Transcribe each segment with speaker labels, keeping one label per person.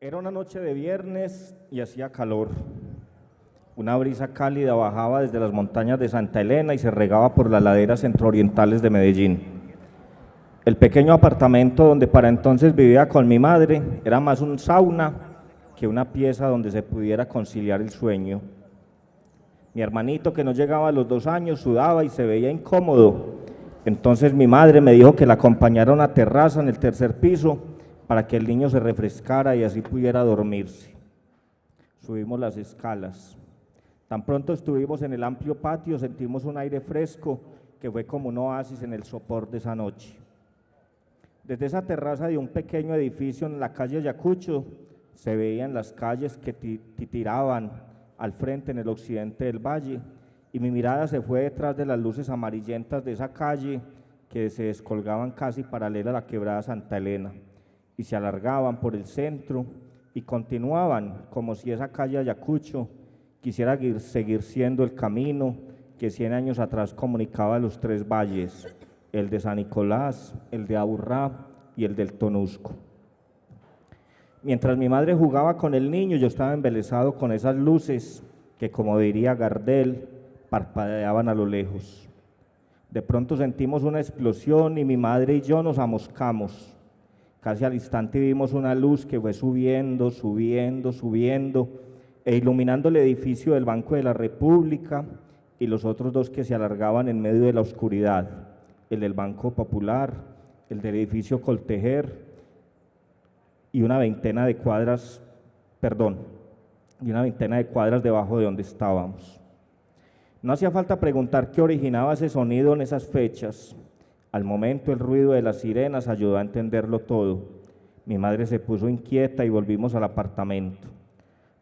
Speaker 1: Era una noche de viernes y hacía calor. Una brisa cálida bajaba desde las montañas de Santa Elena y se regaba por las laderas centroorientales de Medellín. El pequeño apartamento donde para entonces vivía con mi madre era más un sauna que una pieza donde se pudiera conciliar el sueño. Mi hermanito, que no llegaba a los 2 años, sudaba y se veía incómodo. Entonces mi madre me dijo que la acompañara a una terraza en el tercer piso para que el niño se refrescara y así pudiera dormirse. Subimos las escalas. Tan pronto estuvimos en el amplio patio, sentimos un aire fresco que fue como un oasis en el sopor de esa noche. Desde esa terraza de un pequeño edificio en la calle Ayacucho, se veían las calles que titiraban al frente en el occidente del valle, y mi mirada se fue detrás de las luces amarillentas de esa calle que se descolgaban casi paralela a la quebrada Santa Elena, y se alargaban por el centro y continuaban como si esa calle Ayacucho quisiera seguir siendo el camino que 100 años atrás comunicaba los 3 valles, el de San Nicolás, el de Aburrá y el del Tonusco. Mientras mi madre jugaba con el niño, yo estaba embelesado con esas luces que, como diría Gardel, parpadeaban a lo lejos. De pronto sentimos una explosión y mi madre y yo nos amoscamos. Casi al instante vimos una luz que fue subiendo, subiendo, subiendo, e iluminando el edificio del Banco de la República y los otros 2 que se alargaban en medio de la oscuridad, el del Banco Popular, el del edificio Coltejer, y una veintena de cuadras debajo de donde estábamos. No hacía falta preguntar qué originaba ese sonido en esas fechas. Al momento el ruido de las sirenas ayudó a entenderlo todo. Mi madre se puso inquieta y volvimos al apartamento.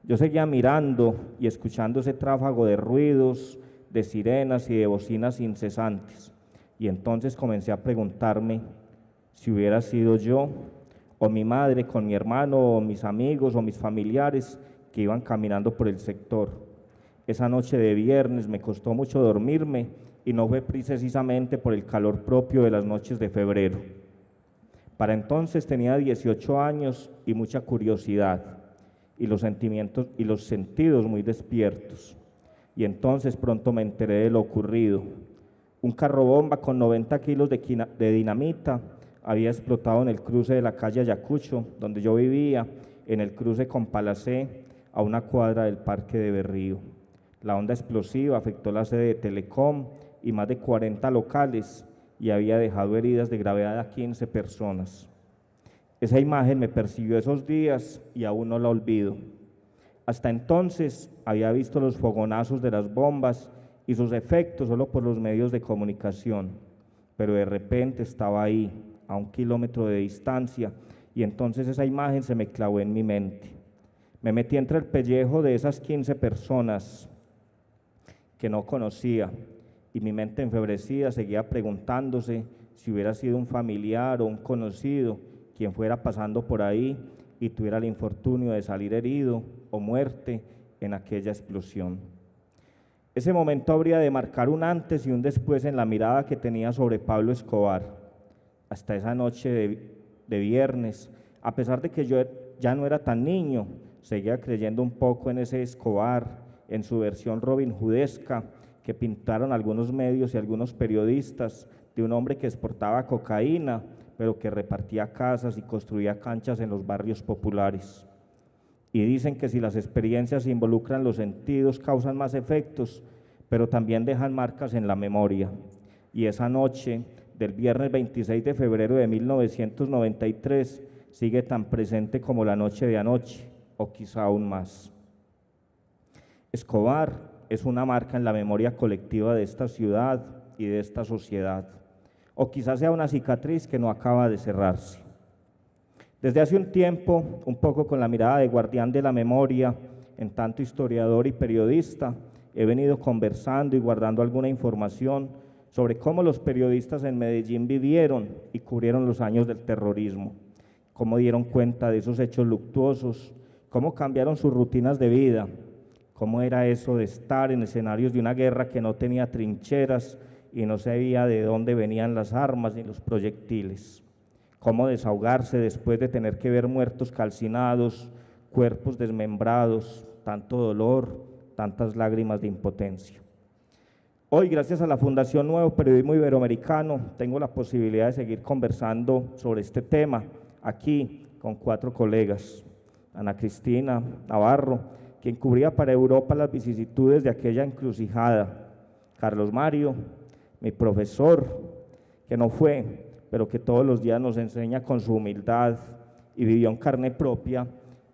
Speaker 1: Yo seguía mirando y escuchando ese tráfago de ruidos, de sirenas y de bocinas incesantes. Y entonces comencé a preguntarme si hubiera sido yo o mi madre con mi hermano o mis amigos o mis familiares que iban caminando por el sector. Esa noche de viernes me costó mucho dormirme y no fue precisamente por el calor propio de las noches de febrero. Para entonces tenía 18 años y mucha curiosidad y los sentimientos y los sentidos muy despiertos. Y entonces pronto me enteré de lo ocurrido. Un carro bomba con 90 kilos de dinamita había explotado en el cruce de la calle Ayacucho, donde yo vivía, en el cruce con Palacé, a una cuadra del Parque de Berrío. La onda explosiva afectó la sede de Telecom y más de 40 locales y había dejado heridas de gravedad a 15 personas. Esa imagen me persiguió esos días y aún no la olvido. Hasta entonces había visto los fogonazos de las bombas y sus efectos solo por los medios de comunicación, pero de repente estaba ahí, a 1 kilómetro de distancia, y entonces esa imagen se me clavó en mi mente. Me metí entre el pellejo de esas 15 personas que no conocía, y mi mente enfebrecida seguía preguntándose si hubiera sido un familiar o un conocido quien fuera pasando por ahí y tuviera el infortunio de salir herido o muerte en aquella explosión. Ese momento habría de marcar un antes y un después en la mirada que tenía sobre Pablo Escobar. Hasta esa noche de viernes, a pesar de que yo ya no era tan niño, seguía creyendo un poco en ese Escobar, en su versión Robin Hoodesca que pintaron algunos medios y algunos periodistas, de un hombre que exportaba cocaína, pero que repartía casas y construía canchas en los barrios populares. Y dicen que si las experiencias involucran los sentidos causan más efectos, pero también dejan marcas en la memoria. Y esa noche del viernes 26 de febrero de 1993 sigue tan presente como la noche de anoche, o quizá aún más. Escobar es una marca en la memoria colectiva de esta ciudad y de esta sociedad, o quizás sea una cicatriz que no acaba de cerrarse. Desde hace un tiempo, un poco con la mirada de guardián de la memoria, en tanto historiador y periodista, he venido conversando y guardando alguna información sobre cómo los periodistas en Medellín vivieron y cubrieron los años del terrorismo, cómo dieron cuenta de esos hechos luctuosos, cómo cambiaron sus rutinas de vida, cómo era eso de estar en escenarios de una guerra que no tenía trincheras y no sabía de dónde venían las armas ni los proyectiles, cómo desahogarse después de tener que ver muertos calcinados cuerpos desmembrados, tanto dolor, tantas lágrimas de impotencia. Hoy, gracias a la Fundación Nuevo Periodismo Iberoamericano, tengo la posibilidad de seguir conversando sobre este tema aquí con 4 colegas. Ana Cristina Navarro, quien cubría para Europa las vicisitudes de aquella encrucijada. Carlos Mario, mi profesor, que no fue, pero que todos los días nos enseña con su humildad y vivió en carne propia,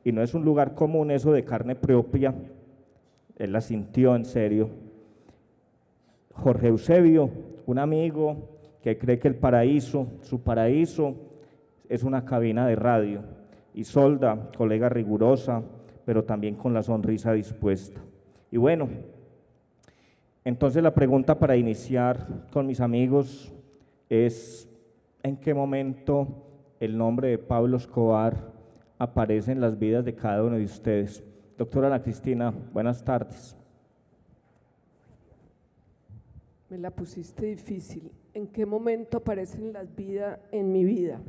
Speaker 1: y no es un lugar común eso de carne propia, él la sintió en serio. Jorge Eusebio, un amigo que cree que el paraíso, su paraíso, es una cabina de radio. Isolda, colega rigurosa, pero también con la sonrisa dispuesta. Y bueno, entonces la pregunta para iniciar con mis amigos es: ¿en qué momento el nombre de Pablo Escobar aparece en las vidas de cada uno de ustedes? Doctora Ana Cristina, buenas tardes.
Speaker 2: Me la pusiste difícil. ¿En qué momento aparecen las vidas en mi vida?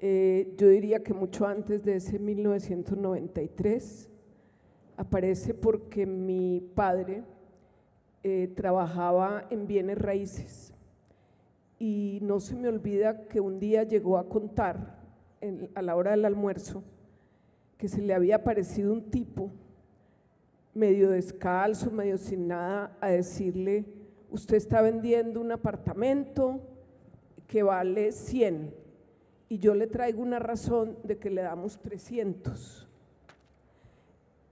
Speaker 2: Yo diría que mucho antes de ese 1993. Aparece porque mi padre trabajaba en bienes raíces y no se me olvida que un día llegó a contar a la hora del almuerzo que se le había aparecido un tipo medio descalzo, medio sin nada, a decirle: usted está vendiendo un apartamento que vale 100 y yo le traigo una razón de que le damos 300.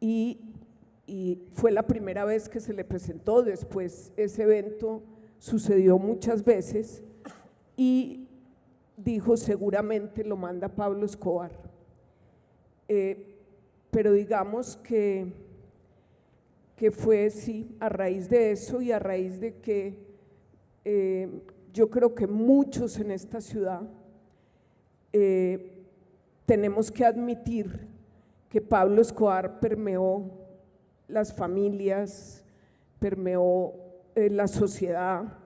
Speaker 2: Y fue la primera vez que se le presentó. Después ese evento sucedió muchas veces y dijo: seguramente lo manda Pablo Escobar. Pero digamos que fue sí, a raíz de eso y a raíz de que yo creo que muchos en esta ciudad tenemos que admitir que Pablo Escobar permeó las familias, permeó la sociedad,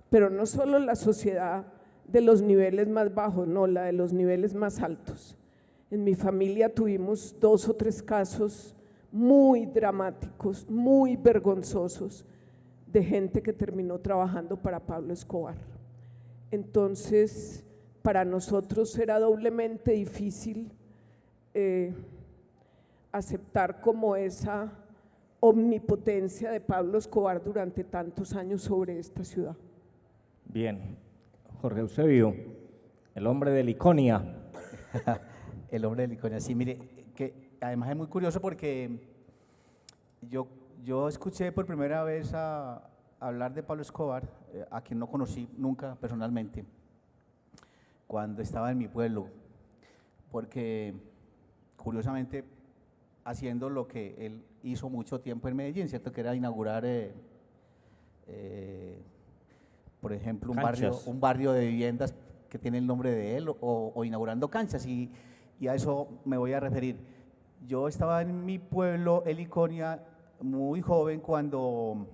Speaker 2: pero no solo la sociedad de los niveles más bajos, no, la de los niveles más altos. En mi familia tuvimos 2 o 3 casos muy dramáticos, muy vergonzosos, de gente que terminó trabajando para Pablo Escobar. Entonces, para nosotros era doblemente difícil aceptar como esa omnipotencia de Pablo Escobar durante tantos años sobre esta ciudad.
Speaker 1: Bien, Jorge Eusebio, el hombre de Liconia.
Speaker 3: El hombre de Liconia, sí, mire, que además es muy curioso porque yo escuché por primera vez hablar de Pablo Escobar, a quien no conocí nunca personalmente, cuando estaba en mi pueblo, porque curiosamente haciendo lo que él hizo mucho tiempo en Medellín, ¿cierto? Que era inaugurar, por ejemplo, un barrio de viviendas que tiene el nombre de él, o inaugurando canchas, y a eso me voy a referir. Yo estaba en mi pueblo, en Liconia, muy joven, cuando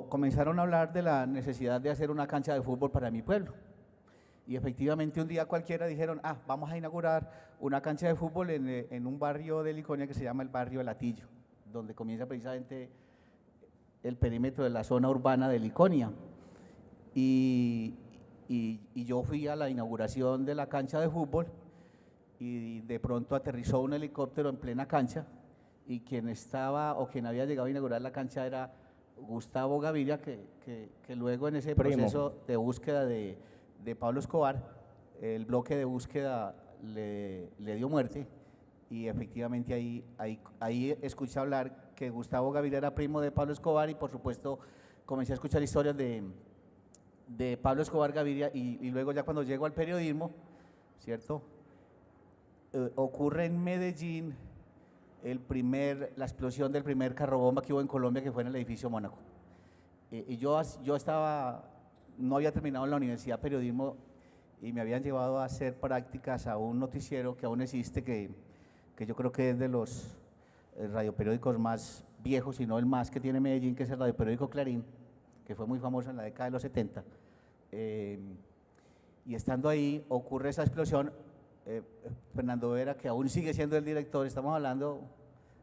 Speaker 3: comenzaron a hablar de la necesidad de hacer una cancha de fútbol para mi pueblo. Y efectivamente un día cualquiera dijeron: vamos a inaugurar una cancha de fútbol en un barrio de Liconia que se llama el barrio de Latillo, donde comienza precisamente el perímetro de la zona urbana de Liconia. Y yo fui a la inauguración de la cancha de fútbol y de pronto aterrizó un helicóptero en plena cancha, y quien había llegado a inaugurar la cancha era Gustavo Gaviria, que luego en ese proceso de búsqueda de Pablo Escobar, el bloque de búsqueda le dio muerte, y efectivamente ahí escuché hablar que Gustavo Gaviria era primo de Pablo Escobar, y por supuesto comencé a escuchar historias de Pablo Escobar Gaviria, y luego ya cuando llego al periodismo, ¿cierto? Ocurre en Medellín la explosión del primer carrobomba que hubo en Colombia, que fue en el edificio Mónaco. Y yo no había terminado en la Universidad de Periodismo y me habían llevado a hacer prácticas a un noticiero que aún existe, que yo creo que es de los radioperiódicos más viejos, si no el más que tiene Medellín, que es el radioperiódico Clarín, que fue muy famoso en la década de los 70. Y estando ahí ocurre esa explosión. Fernando Vera, que aún sigue siendo el director, estamos hablando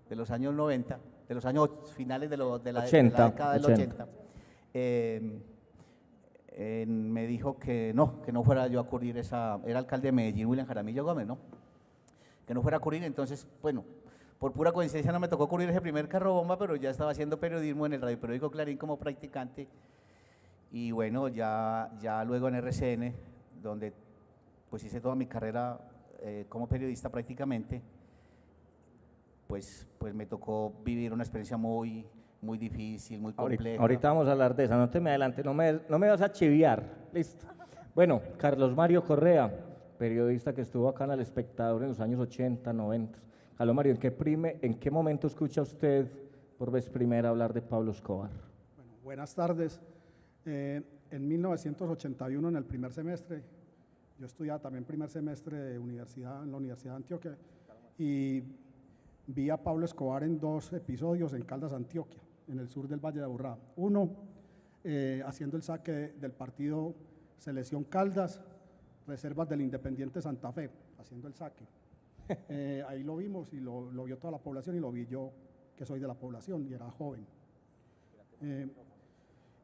Speaker 3: de los años 90, de los años finales de la década del 80. Me dijo que no fuera yo a cubrir era alcalde de Medellín, William Jaramillo Gómez, ¿no? Que no fuera a cubrir, entonces, bueno, por pura coincidencia no me tocó cubrir ese primer carro bomba, pero ya estaba haciendo periodismo en el radioperiódico Clarín como practicante, y bueno, ya luego en RCN, donde pues hice toda mi carrera como periodista prácticamente, pues me tocó vivir una experiencia muy difícil, muy compleja.
Speaker 1: Ahorita vamos a hablar de esa, no te me adelante, no me vas a chiviar, listo. Bueno, Carlos Mario Correa, periodista que estuvo acá en El Espectador en los años 80, 90. Carlos Mario, ¿en qué momento escucha usted por vez primera hablar de Pablo Escobar?
Speaker 4: Bueno, buenas tardes. En 1981, en el primer semestre, yo estudiaba también primer semestre de universidad, en la Universidad de Antioquia, y vi a Pablo Escobar en 2 episodios en Caldas, Antioquia, en el sur del Valle de Aburrá. Uno, haciendo el saque del partido Selección Caldas, Reservas del Independiente Santa Fe, haciendo el saque. Ahí lo vimos y lo vio toda la población y lo vi yo, que soy de la población y era joven.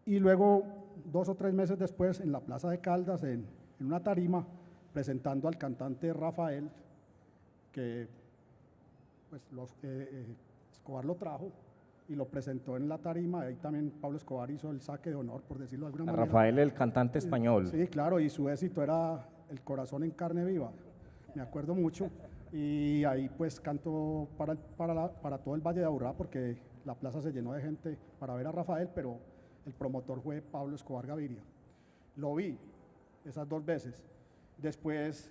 Speaker 4: Y luego, 2 o 3 meses después, en la Plaza de Caldas, en una tarima, presentando al cantante Rafael, que pues Escobar lo trajo y lo presentó en la tarima. Ahí también Pablo Escobar hizo el saque de honor, por decirlo de alguna manera.
Speaker 1: Rafael, el cantante español.
Speaker 4: Sí, claro, y su éxito era El corazón en carne viva, me acuerdo mucho. Y ahí pues cantó para todo el Valle de Aburrá, porque la plaza se llenó de gente para ver a Rafael, pero el promotor fue Pablo Escobar Gaviria. Lo vi esas 2 veces. Después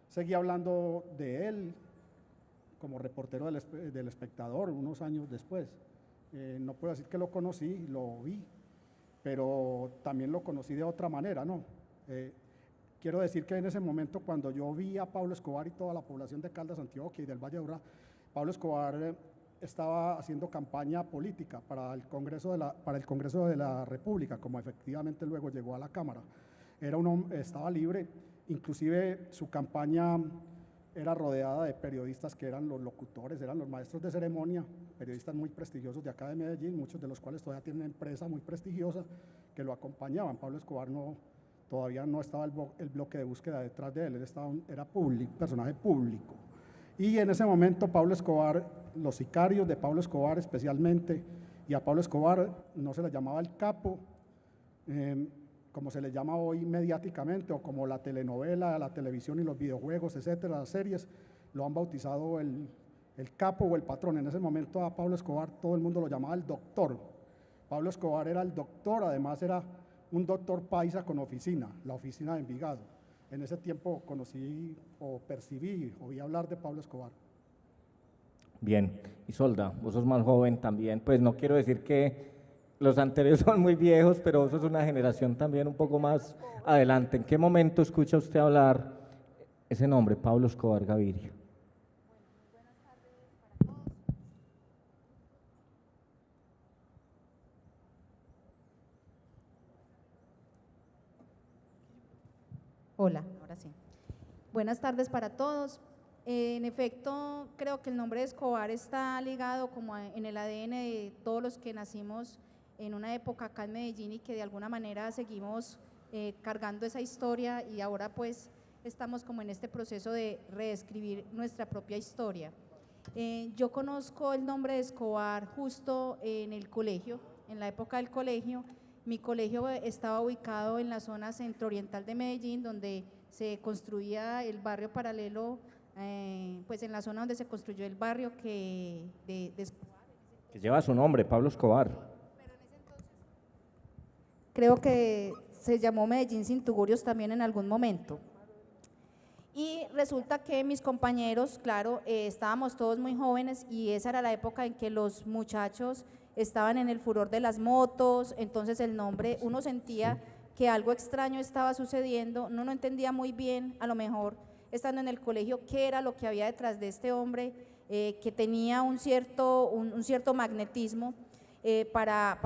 Speaker 4: seguí hablando de él como reportero del Espectador unos años después. No puedo decir que lo conocí, lo vi, pero también lo conocí de otra manera, ¿no? Quiero decir que en ese momento, cuando yo vi a Pablo Escobar y toda la población de Caldas, Antioquia y del Valle de Aburrá, Pablo Escobar estaba haciendo campaña política para el Congreso de la República, como efectivamente luego llegó a la Cámara. Estaba libre, inclusive su campaña era rodeada de periodistas que eran los locutores, eran los maestros de ceremonia, periodistas muy prestigiosos de acá de Medellín, muchos de los cuales todavía tienen una empresa muy prestigiosa que lo acompañaban. Pablo Escobar todavía no estaba el bloque de búsqueda detrás de él, era público, personaje público. Y en ese momento Pablo Escobar, los sicarios de Pablo Escobar especialmente, y a Pablo Escobar no se le llamaba el capo, como se le llama hoy mediáticamente, o como la telenovela, la televisión y los videojuegos, etcétera, las series, lo han bautizado el capo o el patrón. En ese momento a Pablo Escobar todo el mundo lo llamaba el doctor. Pablo Escobar era el doctor, además era un doctor paisa con oficina, la oficina de Envigado. En ese tiempo conocí o percibí, oí hablar de Pablo Escobar.
Speaker 1: Bien, Isolda, vos sos más joven también, pues no quiero decir que los anteriores son muy viejos, pero vos sos una generación también un poco más adelante. ¿En qué momento escucha usted hablar ese nombre, Pablo Escobar Gaviria?
Speaker 5: Hola, ahora sí. Buenas tardes para todos. En efecto, creo que el nombre de Escobar está ligado como en el ADN de todos los que nacimos en una época acá en Medellín y que de alguna manera seguimos cargando esa historia y ahora pues estamos como en este proceso de reescribir nuestra propia historia. Yo conozco el nombre de Escobar justo en el colegio, en la época del colegio. Mi colegio estaba ubicado en la zona centro-oriental de Medellín, donde se construía el barrio paralelo, pues en la zona donde se construyó el barrio de Escobar.
Speaker 1: Que lleva su nombre, Pablo Escobar.
Speaker 5: Pero en ese entonces creo que se llamó Medellín sin tugurios también en algún momento. Y resulta que mis compañeros, claro, estábamos todos muy jóvenes y esa era la época en que los muchachos estaban en el furor de las motos, entonces el nombre, uno sentía que algo extraño estaba sucediendo, uno no entendía muy bien, a lo mejor estando en el colegio, qué era lo que había detrás de este hombre, que tenía un cierto magnetismo para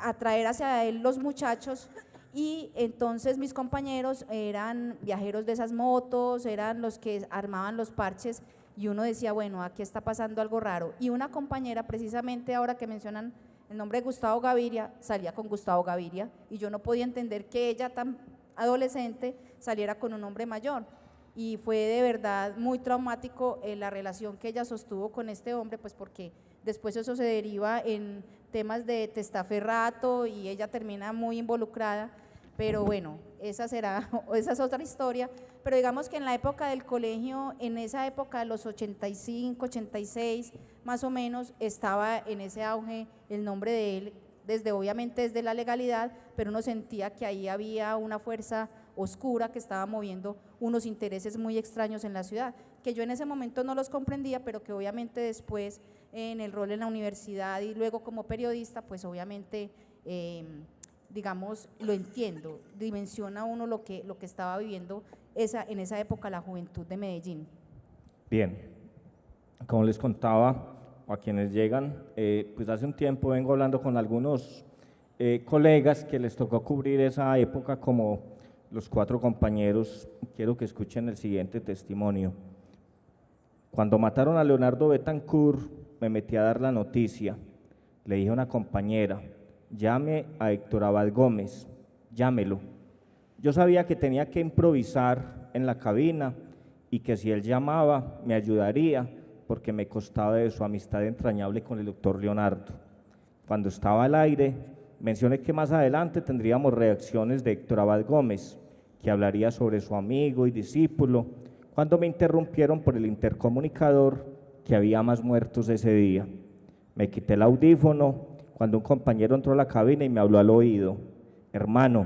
Speaker 5: atraer hacia él los muchachos. y entonces mis compañeros eran viajeros de esas motos, eran los que armaban los parches y uno decía, bueno, aquí está pasando algo raro. Y una compañera, precisamente ahora que mencionan el nombre de Gustavo Gaviria, salía con Gustavo Gaviria y yo no podía entender que ella tan adolescente saliera con un hombre mayor. Y fue de verdad muy traumático la relación que ella sostuvo con este hombre, pues porque después eso se deriva en temas de testaferrato y ella termina muy involucrada, pero bueno, esa es otra historia. Pero digamos que en la época del colegio, en esa época de los 85, 86, más o menos, estaba en ese auge el nombre de él, obviamente desde la legalidad, pero uno sentía que ahí había una fuerza oscura que estaba moviendo unos intereses muy extraños en la ciudad, que yo en ese momento no los comprendía, pero que obviamente después en el rol en la universidad y luego como periodista, pues obviamente, digamos, lo entiendo, dimensiona uno lo que estaba viviendo en esa época la juventud de Medellín.
Speaker 1: Bien, como les contaba a quienes llegan, pues hace un tiempo vengo hablando con algunos colegas que les tocó cubrir esa época como los 4 compañeros. Quiero que escuchen el siguiente testimonio. Cuando mataron a Leonardo Betancourt, me metí a dar la noticia. Le dije a una compañera, llame a Héctor Abad Gómez, llámelo. Yo sabía que tenía que improvisar en la cabina y que si él llamaba me ayudaría porque me costaba de su amistad entrañable con el doctor Leonardo. Cuando estaba al aire, mencioné que más adelante tendríamos reacciones de Héctor Abad Gómez, que hablaría sobre su amigo y discípulo, cuando me interrumpieron por el intercomunicador que había más muertos ese día. Me quité el audífono cuando un compañero entró a la cabina y me habló al oído. Hermano,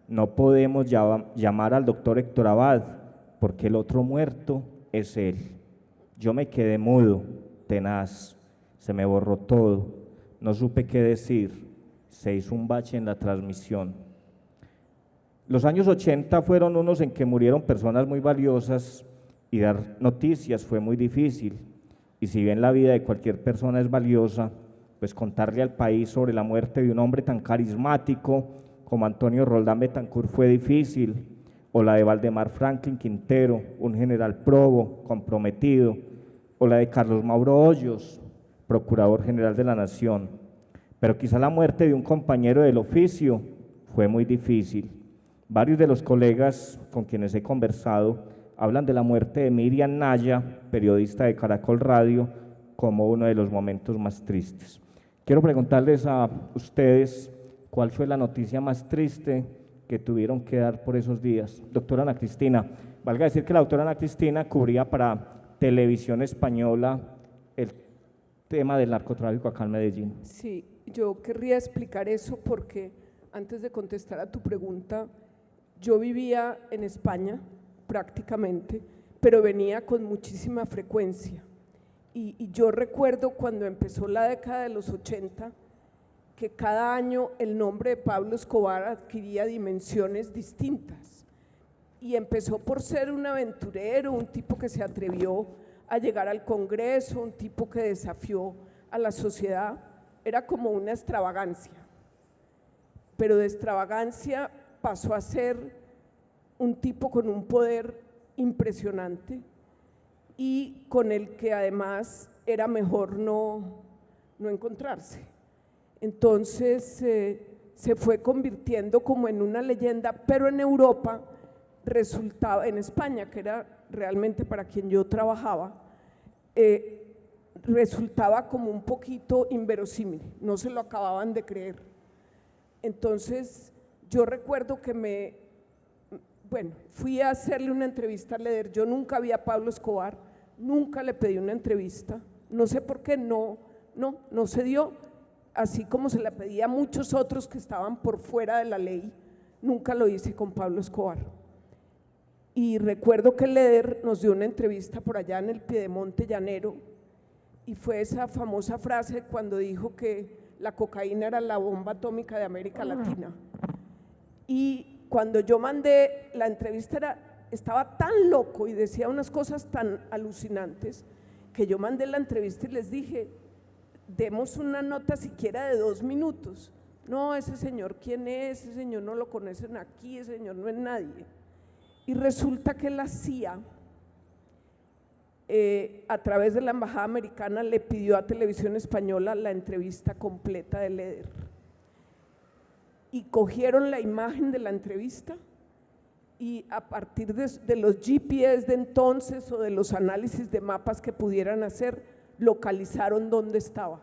Speaker 1: no podemos llamar al doctor Héctor Abad porque el otro muerto es él. Yo me quedé mudo, tenaz, se me borró todo, no supe qué decir, se hizo un bache en la transmisión. Los años 80 fueron unos en que murieron personas muy valiosas y dar noticias fue muy difícil. Y si bien la vida de cualquier persona es valiosa, pues contarle al país sobre la muerte de un hombre tan carismático como Antonio Roldán Betancourt fue difícil, o la de Valdemar Franklin Quintero, un general probo, comprometido, o la de Carlos Mauro Hoyos, procurador general de la Nación. Pero quizá la muerte de un compañero del oficio fue muy difícil. Varios de los colegas con quienes he conversado hablan de la muerte de Miriam Naya, periodista de Caracol Radio, como uno de los momentos más tristes. Quiero preguntarles a ustedes cuál fue la noticia más triste que tuvieron que dar por esos días. Doctora Ana Cristina, valga decir que la doctora Ana Cristina cubría para Televisión Española el tema del narcotráfico acá en Medellín.
Speaker 2: Sí, yo querría explicar eso porque antes de contestar a tu pregunta, yo vivía en España prácticamente, pero venía con muchísima frecuencia. Y yo recuerdo cuando empezó la década de los 80, que cada año el nombre de Pablo Escobar adquiría dimensiones distintas. Y empezó por ser un aventurero, un tipo que se atrevió a llegar al Congreso, un tipo que desafió a la sociedad. Era como una extravagancia, pero de extravagancia pasó a ser un tipo con un poder impresionante y con el que además era mejor no encontrarse. Entonces se fue convirtiendo como en una leyenda, pero en Europa resultaba, en España, que era realmente para quien yo trabajaba, resultaba como un poquito inverosímil, no se lo acababan de creer. Entonces yo recuerdo que fui a hacerle una entrevista a Leder. Yo nunca vi a Pablo Escobar, nunca le pedí una entrevista, no sé por qué, no se dio, así como se la pedí a muchos otros que estaban por fuera de la ley, nunca lo hice con Pablo Escobar. Y recuerdo que Leder nos dio una entrevista por allá en el Piedemonte Llanero y fue esa famosa frase cuando dijo que la cocaína era la bomba atómica de América Latina. Y cuando yo mandé la entrevista estaba tan loco y decía unas cosas tan alucinantes que yo mandé la entrevista y les dije, demos una nota siquiera de 2 minutos, No, ese señor, ¿quién es? Ese señor no lo conocen aquí, ese señor no es nadie. Y resulta que la CIA, a través de la Embajada Americana, le pidió a Televisión Española la entrevista completa de Leder. Y cogieron la imagen de la entrevista y a partir de los GPS de entonces o de los análisis de mapas que pudieran hacer, localizaron dónde estaba.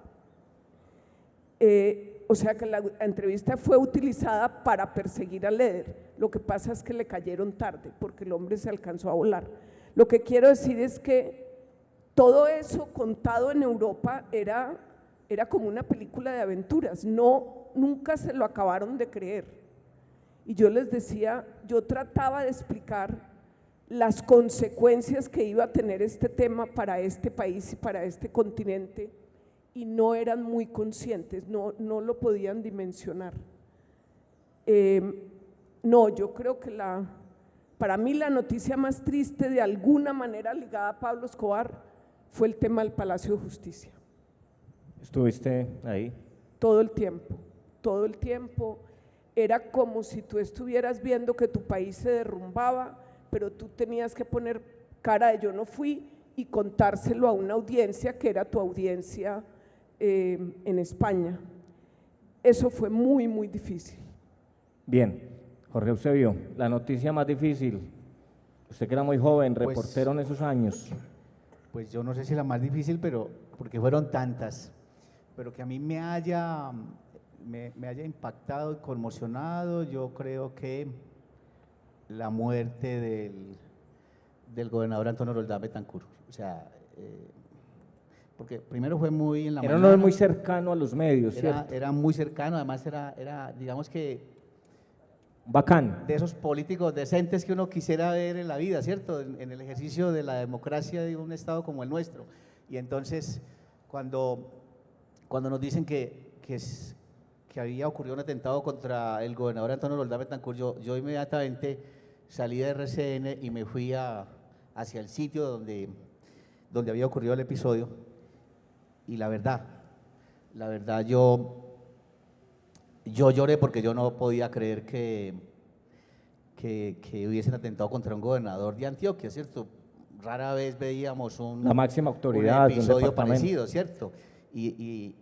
Speaker 2: O sea que la entrevista fue utilizada para perseguir a Leder. Lo que pasa es que le cayeron tarde porque el hombre se alcanzó a volar. Lo que quiero decir es que todo eso contado en Europa era como una película de aventuras, nunca se lo acabaron de creer. Y yo les decía, yo trataba de explicar las consecuencias que iba a tener este tema para este país y para este continente, y no eran muy conscientes, no lo podían dimensionar. No, yo creo que para mí la noticia más triste, de alguna manera ligada a Pablo Escobar, fue el tema del Palacio de Justicia.
Speaker 1: ¿Estuviste ahí?
Speaker 2: Todo el tiempo. Era como si tú estuvieras viendo que tu país se derrumbaba, pero tú tenías que poner cara de yo no fui y contárselo a una audiencia que era tu audiencia en España. Eso fue muy, muy difícil.
Speaker 1: Bien, Jorge Eusebio, la noticia más difícil, usted que era muy joven,
Speaker 3: Pues,
Speaker 1: reportero en esos años.
Speaker 3: Pues yo no sé si la más difícil, pero porque fueron tantas, pero que a mí me haya impactado y conmocionado, yo creo que la muerte del gobernador Antonio Roldán Betancur. O sea, porque primero fue muy en la
Speaker 1: Era
Speaker 3: mañana,
Speaker 1: uno muy cercano a los medios, ¿cierto?
Speaker 3: era muy cercano, además era digamos que
Speaker 1: Bacán.
Speaker 3: de esos políticos decentes que uno quisiera ver en la vida, ¿cierto? En el ejercicio de la democracia de un estado como el nuestro. Y entonces, cuando nos dicen que había ocurrido un atentado contra el gobernador Antonio Roldán Betancur, yo inmediatamente salí de RCN y me fui hacia el sitio donde había ocurrido el episodio. Y la verdad, yo lloré porque yo no podía creer que hubiesen atentado contra un gobernador de Antioquia, ¿cierto? Rara vez veíamos
Speaker 1: La máxima autoridad
Speaker 3: un
Speaker 1: de un
Speaker 3: episodio
Speaker 1: departamento.
Speaker 3: parecido, ¿cierto? Y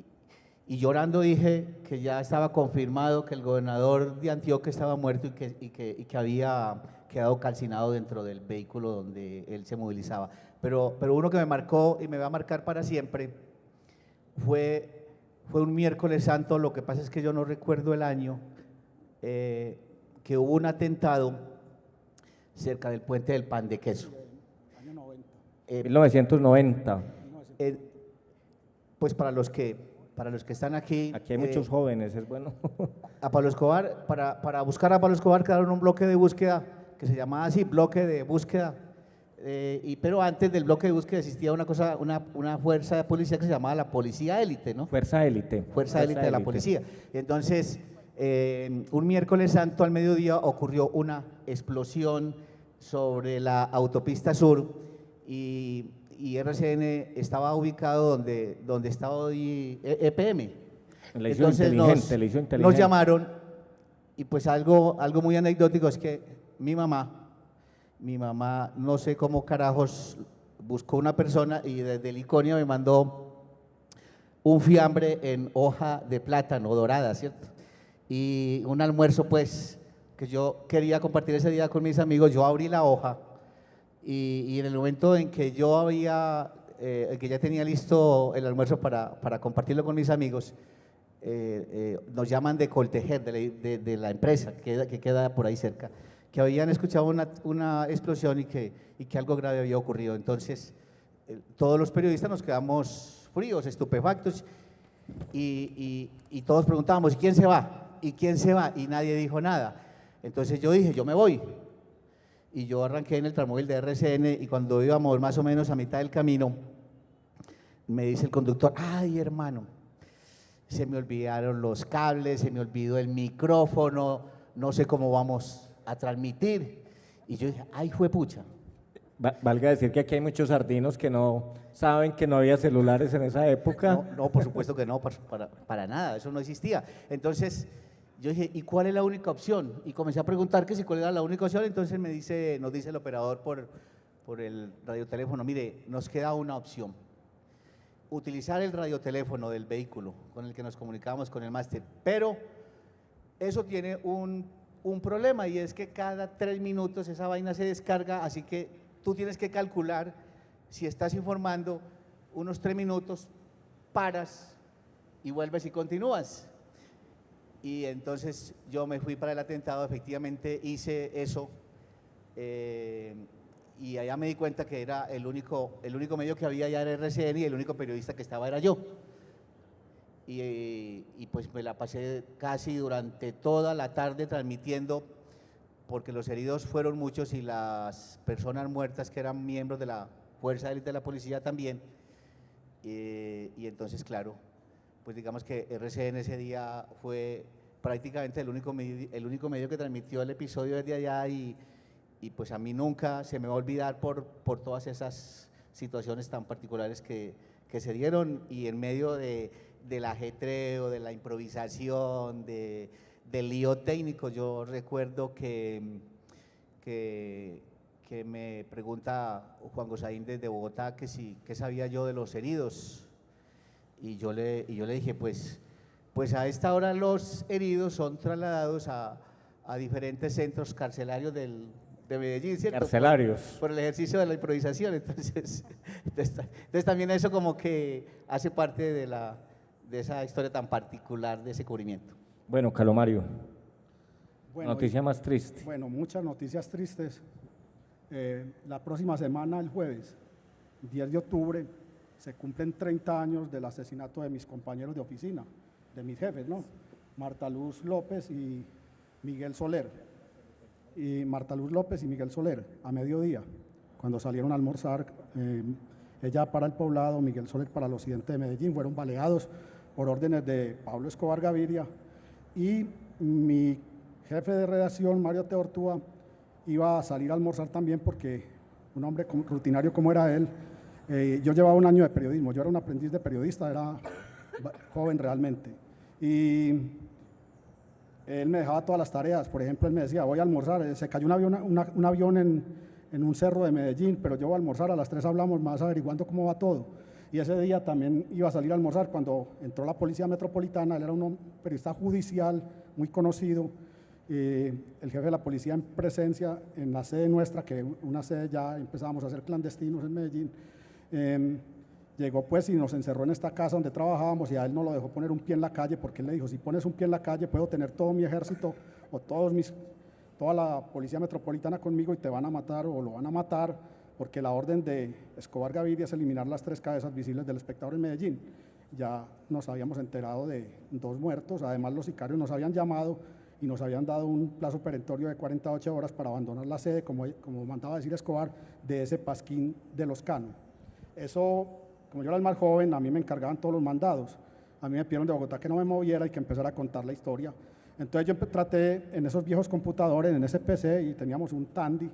Speaker 3: llorando dije que ya estaba confirmado que el gobernador de Antioquia estaba muerto y que había quedado calcinado dentro del vehículo donde él se movilizaba. Pero uno que me marcó y me va a marcar para siempre fue un miércoles santo. Lo que pasa es que yo no recuerdo el año, que hubo un atentado cerca del puente del Pan de Queso.
Speaker 4: Año 90.
Speaker 1: 1990.
Speaker 3: Pues para los que están aquí,
Speaker 1: Aquí hay muchos jóvenes, es bueno.
Speaker 3: a Pablo Escobar, para buscar a Pablo Escobar crearon un bloque de búsqueda que se llamaba así, bloque de búsqueda, pero antes del bloque de búsqueda existía una fuerza de policía que se llamaba la policía élite, ¿no?
Speaker 1: Fuerza élite.
Speaker 3: Fuerza élite de la policía. Entonces, un miércoles santo al mediodía ocurrió una explosión sobre la autopista sur y RCN estaba ubicado donde estaba hoy EPM.
Speaker 1: Le hizo
Speaker 3: Entonces
Speaker 1: inteligente.
Speaker 3: nos llamaron y pues algo muy anecdótico es que mi mamá, no sé cómo carajos, buscó una persona y desde Liconia me mandó un fiambre en hoja de plátano dorada, ¿cierto? Y un almuerzo pues que yo quería compartir ese día con mis amigos. Yo abrí la hoja y en el momento en que que ya tenía listo el almuerzo para compartirlo con mis amigos, nos llaman de Coltejer, de la empresa que queda por ahí cerca, que habían escuchado una explosión y que algo grave había ocurrido. Entonces, todos los periodistas nos quedamos fríos, estupefactos, y todos preguntábamos, ¿y quién se va? ¿Y quién se va? Y nadie dijo nada. Entonces yo dije, yo me voy. Y yo arranqué en el tramóvil de RCN y cuando íbamos más o menos a mitad del camino, me dice el conductor, ay hermano, se me olvidaron los cables, se me olvidó el micrófono, no sé cómo vamos a transmitir. Y yo dije, ay juepucha,
Speaker 1: Valga decir que aquí hay muchos sardinos que no saben que no había celulares en esa época.
Speaker 3: No, por supuesto que no, para nada, eso no existía. Entonces yo dije, ¿y cuál es la única opción? Y comencé a preguntar que si cuál era la única opción, entonces nos dice el operador por el radioteléfono, mire, nos queda una opción, utilizar el radioteléfono del vehículo con el que nos comunicamos con el máster, pero eso tiene un problema y es que cada 3 minutos esa vaina se descarga, así que tú tienes que calcular, si estás informando, unos 3 minutos, paras y vuelves y continúas. Y entonces yo me fui para el atentado, efectivamente hice eso, y allá me di cuenta que era el único medio que había ya era RCN y el único periodista que estaba era yo. Y pues me la pasé casi durante toda la tarde transmitiendo, porque los heridos fueron muchos y las personas muertas que eran miembros de la Fuerza de Élite de la Policía también. Y entonces, claro, pues digamos que RCN ese día fue prácticamente el único medio que transmitió el episodio desde allá y pues a mí nunca se me va a olvidar por todas esas situaciones tan particulares que se dieron y en medio del ajetreo, de la improvisación, del lío técnico. Yo recuerdo que me pregunta Juan Gosaín desde Bogotá qué sabía yo de los heridos y yo le dije pues a esta hora los heridos son trasladados a diferentes centros carcelarios de Medellín, ¿cierto?
Speaker 1: Carcelarios.
Speaker 3: Por el ejercicio de la improvisación, entonces también eso como que hace parte de esa historia tan particular de ese cubrimiento.
Speaker 1: Bueno, Calomario,
Speaker 4: Bueno,
Speaker 1: noticia más triste.
Speaker 4: Bueno, muchas noticias tristes. La próxima semana, el jueves, 10 de octubre, se cumplen 30 años del asesinato de mis compañeros de oficina, de mis jefes, ¿no? Marta Luz López y Miguel Soler. Marta Luz López y Miguel Soler, a mediodía, cuando salieron a almorzar, ella para el Poblado, Miguel Soler para el occidente de Medellín, fueron baleados por órdenes de Pablo Escobar Gaviria, y mi jefe de redacción, Mario Teortúa, iba a salir a almorzar también porque un hombre rutinario como era él, yo llevaba 1 año de periodismo, yo era un aprendiz de periodista, era joven realmente, y él me dejaba todas las tareas. Por ejemplo, él me decía, voy a almorzar, se cayó un avión en un cerro de Medellín, pero yo voy a almorzar, a las 3 hablamos más averiguando cómo va todo. Y ese día también iba a salir a almorzar cuando entró la Policía Metropolitana, él era un periodista judicial muy conocido, el jefe de la policía en presencia en la sede nuestra, que una sede ya empezábamos a ser clandestinos en Medellín, llegó pues y nos encerró en esta casa donde trabajábamos y a él no lo dejó poner un pie en la calle porque él le dijo, si pones un pie en la calle puedo tener todo mi ejército o toda la Policía Metropolitana conmigo y te van a matar o lo van a matar, porque la orden de Escobar Gaviria es eliminar las 3 cabezas visibles del Espectador en Medellín. Ya nos habíamos enterado de 2 muertos, además los sicarios nos habían llamado y nos habían dado un plazo perentorio de 48 horas para abandonar la sede, como mandaba decir Escobar, de ese pasquín de Los Cano. Eso, como yo era el más joven, a mí me encargaban todos los mandados. A mí me pidieron de Bogotá que no me moviera y que empezara a contar la historia. Entonces yo traté en esos viejos computadores, en ese PC, y teníamos un Tandy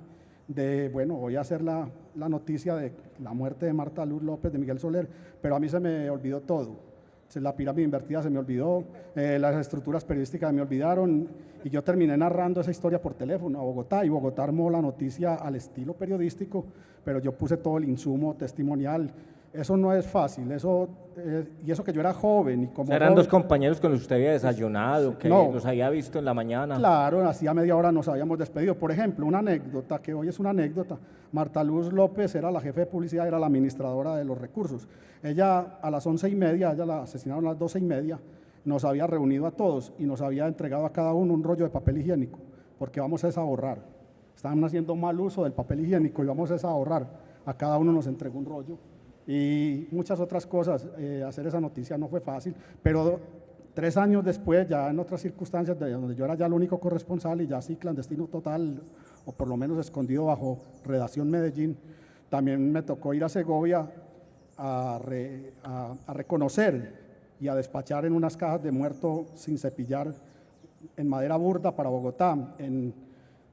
Speaker 4: de, bueno, voy a hacer la noticia de la muerte de Marta Luz López, de Miguel Soler, pero a mí se me olvidó todo. La pirámide invertida se me olvidó, las estructuras periodísticas me olvidaron, y yo terminé narrando esa historia por teléfono a Bogotá, y Bogotá armó la noticia al estilo periodístico, pero yo puse todo el insumo testimonial. Eso no es fácil, y eso que yo era joven. Y como
Speaker 1: ¿Eran
Speaker 4: joven,
Speaker 1: 2 compañeros con los que usted había desayunado, que
Speaker 4: no,
Speaker 1: los había visto en la mañana?
Speaker 4: Claro, hacía media hora nos habíamos despedido. Por ejemplo, una anécdota, que hoy es una anécdota, Marta Luz López era la jefe de publicidad, era la administradora de los recursos. Ella a las 11:30, ella la asesinaron a las 12:30, nos había reunido a todos y nos había entregado a cada uno un rollo de papel higiénico, porque vamos a ahorrar. Estaban haciendo mal uso del papel higiénico y vamos a ahorrar. A cada uno nos entregó un rollo. Y muchas otras cosas. Hacer esa noticia no fue fácil, pero 3 años después, ya en otras circunstancias, donde yo era ya el único corresponsal y ya sí clandestino total, o por lo menos escondido bajo Redacción Medellín, también me tocó ir a Segovia a reconocer y a despachar en unas cajas de muerto sin cepillar en madera burda para Bogotá, en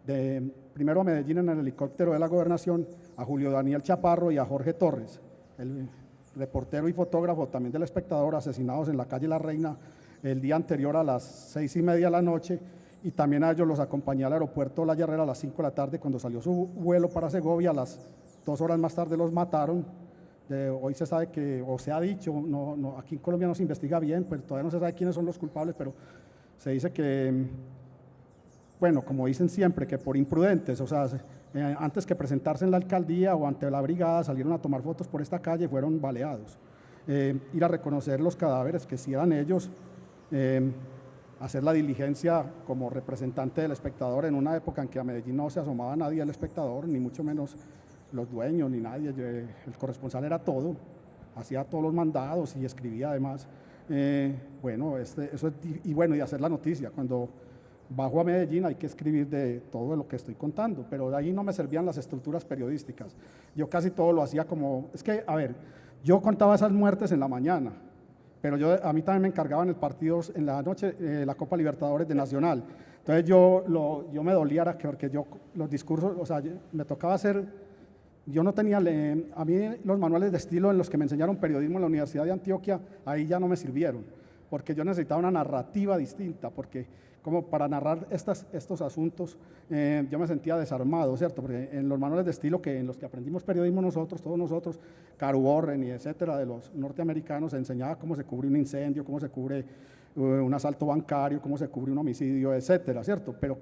Speaker 4: primero a Medellín en el helicóptero de la Gobernación, a Julio Daniel Chaparro y a Jorge Torres, el reportero y fotógrafo también del Espectador, asesinados en la calle La Reina el día anterior a las 6:30 de la noche, y también a ellos los acompañé al aeropuerto La Herrera a las 5 de la tarde cuando salió su vuelo para Segovia. A las 2 horas más tarde los mataron. Hoy se sabe que, o se ha dicho, aquí en Colombia no se investiga bien, pues todavía no se sabe quiénes son los culpables, pero se dice que, bueno, como dicen siempre, que por imprudentes, o sea, antes que presentarse en la alcaldía o ante la brigada, salieron a tomar fotos por esta calle y fueron baleados. Ir a reconocer los cadáveres, que si eran ellos, hacer la diligencia como representante del Espectador en una época en que a Medellín no se asomaba nadie al Espectador, ni mucho menos los dueños, ni nadie. El corresponsal era todo, hacía todos los mandados y escribía además. Bueno, y hacer la noticia. Cuando bajo a Medellín hay que escribir de todo lo que estoy contando, pero de ahí no me servían las estructuras periodísticas. Yo casi todo lo hacía como, es que, a ver, yo contaba esas muertes en la mañana, pero a mí también me encargaban el partido en la noche, la Copa Libertadores de Nacional. Entonces yo me dolía porque los discursos, o sea, me tocaba hacer, yo no tenía, a mí los manuales de estilo en los que me enseñaron periodismo en la Universidad de Antioquia, ahí ya no me sirvieron, porque yo necesitaba una narrativa distinta, porque como para narrar estos asuntos, yo me sentía desarmado, ¿cierto? Porque en los manuales de estilo en los que aprendimos periodismo todos nosotros, Caru Borren y etcétera, de los norteamericanos, se enseñaba cómo se cubre un incendio, cómo se cubre un asalto bancario, cómo se cubre un homicidio, etcétera, ¿cierto? Pero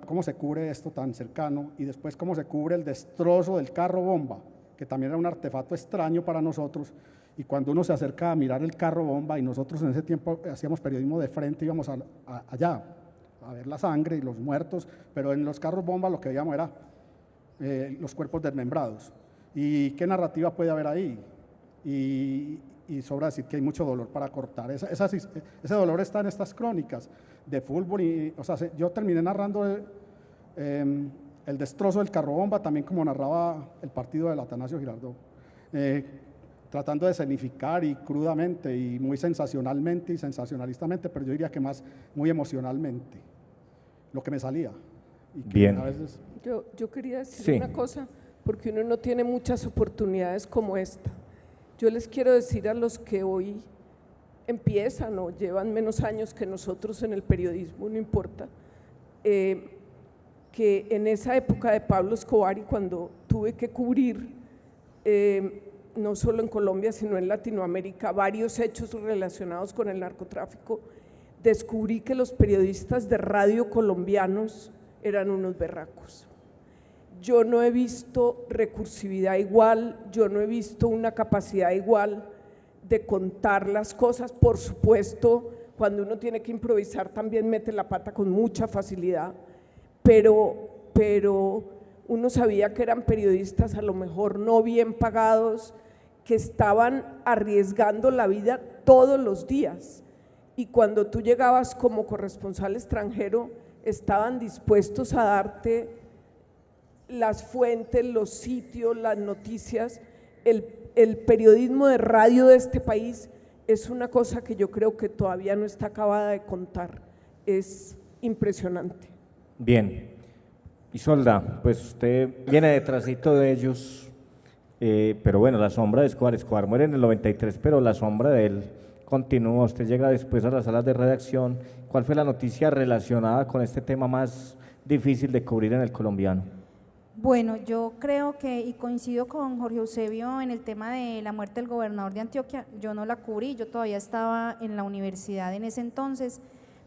Speaker 4: cómo se cubre esto tan cercano, y después cómo se cubre el destrozo del carro bomba, que también era un artefacto extraño para nosotros. Y cuando uno se acerca a mirar el carro bomba, y nosotros en ese tiempo hacíamos periodismo de frente, íbamos allá a ver la sangre y los muertos, pero en los carros bomba lo que veíamos era los cuerpos desmembrados. ¿Y qué narrativa puede haber ahí? Y sobra decir que hay mucho dolor para cortar. Ese dolor está en estas crónicas de fútbol. O sea, yo terminé narrando el destrozo del carro bomba, también como narraba el partido del Atanasio Girardot. Tratando de escenificar y crudamente y muy sensacionalmente y sensacionalistamente, pero yo diría que más muy emocionalmente, lo que me salía. Y que
Speaker 1: Bien.
Speaker 4: A veces...
Speaker 2: Yo quería decir
Speaker 1: Sí.
Speaker 2: una cosa, porque uno no tiene muchas oportunidades como esta. Yo les quiero decir a los que hoy empiezan o llevan menos años que nosotros en el periodismo, no importa, que en esa época de Pablo Escobar, y cuando tuve que cubrir no solo en Colombia, sino en Latinoamérica, varios hechos relacionados con el narcotráfico, descubrí que los periodistas de radio colombianos eran unos berracos. Yo no he visto recursividad igual, yo no he visto una capacidad igual de contar las cosas. Por supuesto, cuando uno tiene que improvisar también mete la pata con mucha facilidad, pero uno sabía que eran periodistas a lo mejor no bien pagados, que estaban arriesgando la vida todos los días, y cuando tú llegabas como corresponsal extranjero estaban dispuestos a darte las fuentes, los sitios, las noticias. El periodismo de radio de este país es una cosa que yo creo que todavía no está acabada de contar, es impresionante.
Speaker 1: Bien. Isolda, pues usted viene detrásito de ellos, pero bueno, la sombra de Escobar muere en el 93, pero la sombra de él continúa. Usted llega después a las salas de redacción. ¿Cuál fue la noticia relacionada con este tema más difícil de cubrir en el colombiano?
Speaker 5: Bueno, yo creo que, y coincido con Jorge Eusebio en el tema de la muerte del gobernador de Antioquia, yo no la cubrí, yo todavía estaba en la universidad en ese entonces,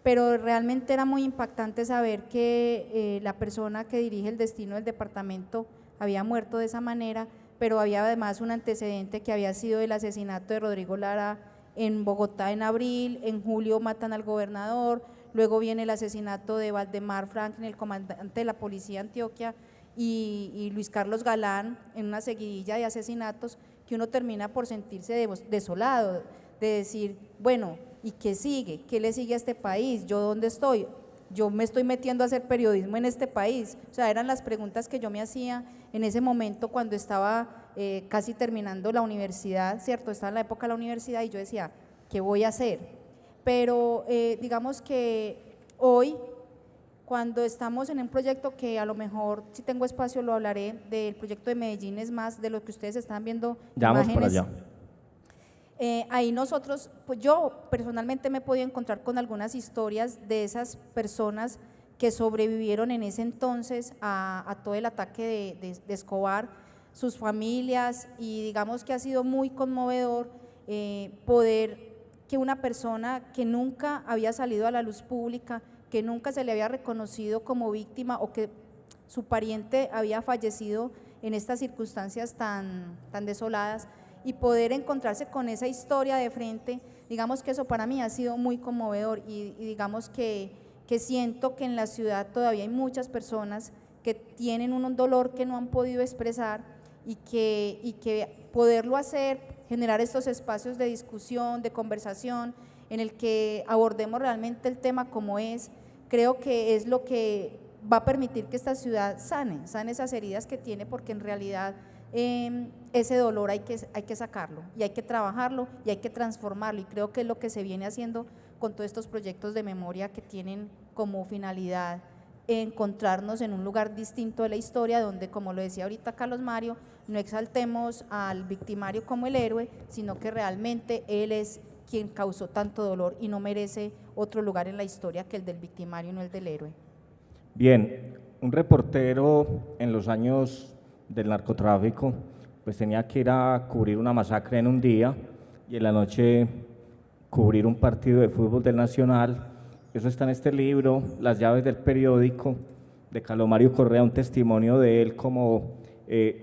Speaker 5: pero realmente era muy impactante saber que la persona que dirige el destino del departamento había muerto de esa manera, pero había además un antecedente que había sido el asesinato de Rodrigo Lara en Bogotá en abril, en julio matan al gobernador, luego viene el asesinato de Valdemar Franklin, el comandante de la policía de Antioquia, y Luis Carlos Galán, en una seguidilla de asesinatos que uno termina por sentirse desolado, de decir, bueno, ¿y qué sigue? ¿Qué le sigue a este país? ¿Yo dónde estoy? Yo me estoy metiendo a hacer periodismo en este país. O sea, eran las preguntas que yo me hacía en ese momento cuando estaba casi terminando la universidad, ¿cierto? Estaba en la época de la universidad y yo decía, ¿qué voy a hacer? Pero digamos que hoy, cuando estamos en un proyecto que a lo mejor, si tengo espacio, lo hablaré, del proyecto de Medellín es más, de lo que ustedes están viendo
Speaker 1: Ya vamos para
Speaker 5: imágenes.
Speaker 1: allá.
Speaker 5: Ahí nosotros, pues yo personalmente me he podido encontrar con algunas historias de esas personas que sobrevivieron en ese entonces a todo el ataque de Escobar, sus familias, y digamos que ha sido muy conmovedor poder que una persona que nunca había salido a la luz pública, que nunca se le había reconocido como víctima o que su pariente había fallecido en estas circunstancias tan desoladas, y poder encontrarse con esa historia de frente, digamos que eso para mí ha sido muy conmovedor, y digamos que siento que en la ciudad todavía hay muchas personas que tienen un dolor que no han podido expresar, y que poderlo hacer, generar estos espacios de discusión, de conversación, en el que abordemos realmente el tema como es, creo que es lo que va a permitir que esta ciudad sane esas heridas que tiene, porque en realidad ese dolor hay que sacarlo, y hay que trabajarlo, y hay que transformarlo, y creo que es lo que se viene haciendo con todos estos proyectos de memoria que tienen como finalidad encontrarnos en un lugar distinto de la historia, donde, como lo decía ahorita Carlos Mario, no exaltemos al victimario como el héroe, sino que realmente él es quien causó tanto dolor y no merece otro lugar en la historia que el del victimario, no el del héroe.
Speaker 1: Bien, un reportero en los años del narcotráfico pues tenía que ir a cubrir una masacre en un día y en la noche cubrir un partido de fútbol del Nacional. Eso está en este libro, Las llaves del periódico, de Carlos Mario Correa, un testimonio de él como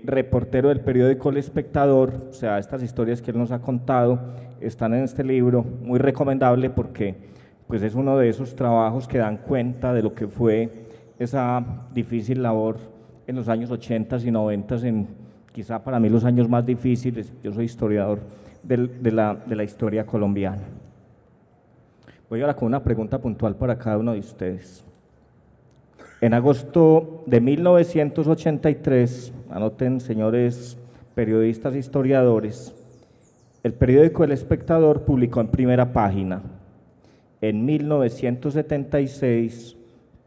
Speaker 1: reportero del periódico El Espectador. O sea, estas historias que él nos ha contado están en este libro, muy recomendable porque pues es uno de esos trabajos que dan cuenta de lo que fue esa difícil labor en los años 80 y 90, en quizá para mí los años más difíciles. Yo soy historiador de la historia colombiana. Voy ahora con una pregunta puntual para cada uno de ustedes. En agosto de 1983, anoten señores periodistas e historiadores, el periódico El Espectador publicó en primera página: en 1976,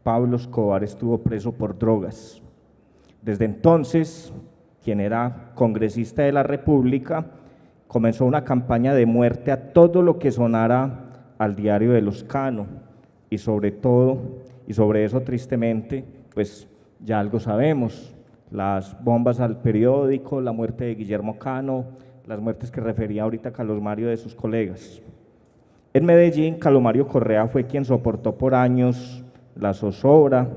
Speaker 1: Pablo Escobar estuvo preso por drogas. Desde entonces, quien era congresista de la República, comenzó una campaña de muerte a todo lo que sonara al diario de los Cano, y sobre eso tristemente, pues ya algo sabemos: las bombas al periódico, la muerte de Guillermo Cano, las muertes que refería ahorita Carlos Mario de sus colegas. En Medellín, Carlos Mario Correa fue quien soportó por años la zozobra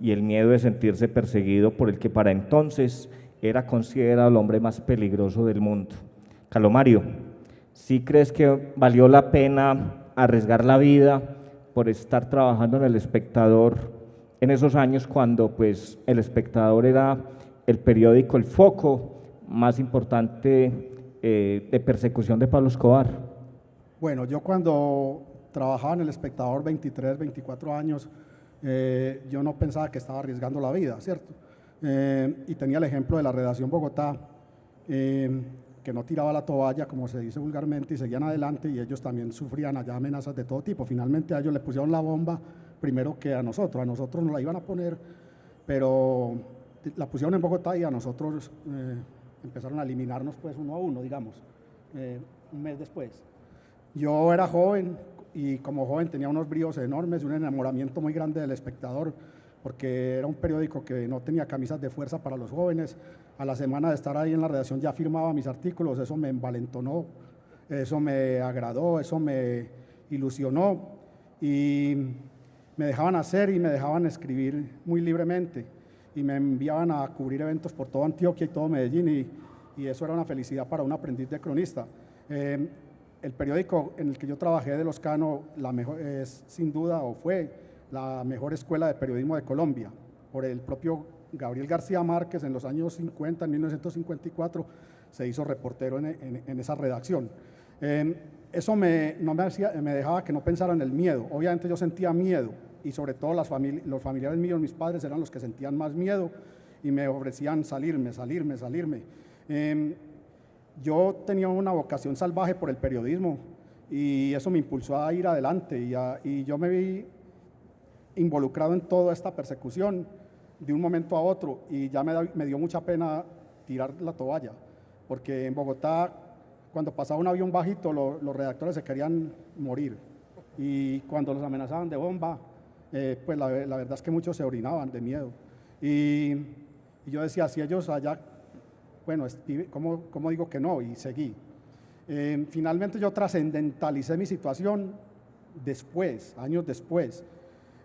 Speaker 1: y el miedo de sentirse perseguido por el que para entonces era considerado el hombre más peligroso del mundo. Carlos Mario, ¿sí crees que valió la pena arriesgar la vida por estar trabajando en El Espectador en esos años, cuando pues El Espectador era el periódico, el foco más importante de persecución de Pablo Escobar?
Speaker 4: Bueno, yo cuando trabajaba en El Espectador, 23, 24 años, yo no pensaba que estaba arriesgando la vida, ¿cierto? Y tenía el ejemplo de la redacción Bogotá, que no tiraba la toalla, como se dice vulgarmente, y seguían adelante, y ellos también sufrían allá amenazas de todo tipo. Finalmente a ellos le pusieron la bomba primero que a nosotros nos la iban a poner, pero la pusieron en Bogotá y a nosotros empezaron a eliminarnos pues uno a uno, digamos, un mes después. Yo era joven y como joven tenía unos bríos enormes y un enamoramiento muy grande del Espectador, porque era un periódico que no tenía camisas de fuerza para los jóvenes. A la semana de estar ahí en la redacción ya firmaba mis artículos, eso me envalentonó, eso me agradó, eso me ilusionó, y me dejaban hacer y me dejaban escribir muy libremente, y me enviaban a cubrir eventos por toda Antioquia y todo Medellín, y eso era una felicidad para un aprendiz de cronista. El periódico en el que yo trabajé, de Los Cano, es sin duda, o fue la mejor escuela de periodismo de Colombia, por el propio Gabriel García Márquez. En los años 50, en 1954, se hizo reportero en esa redacción. Eso me dejaba que no pensara en el miedo. Obviamente yo sentía miedo, y sobre todo los familiares míos, mis padres, eran los que sentían más miedo y me ofrecían salirme. Yo tenía una vocación salvaje por el periodismo, y eso me impulsó a ir adelante, y yo me vi involucrado en toda esta persecución de un momento a otro y ya me dio mucha pena tirar la toalla, porque en Bogotá, cuando pasaba un avión bajito, los redactores se querían morir, y cuando los amenazaban de bomba, pues la verdad es que muchos se orinaban de miedo. Y yo decía, si ellos allá, bueno, ¿cómo digo que no? Y seguí. Finalmente yo trascendentalicé mi situación después, años después,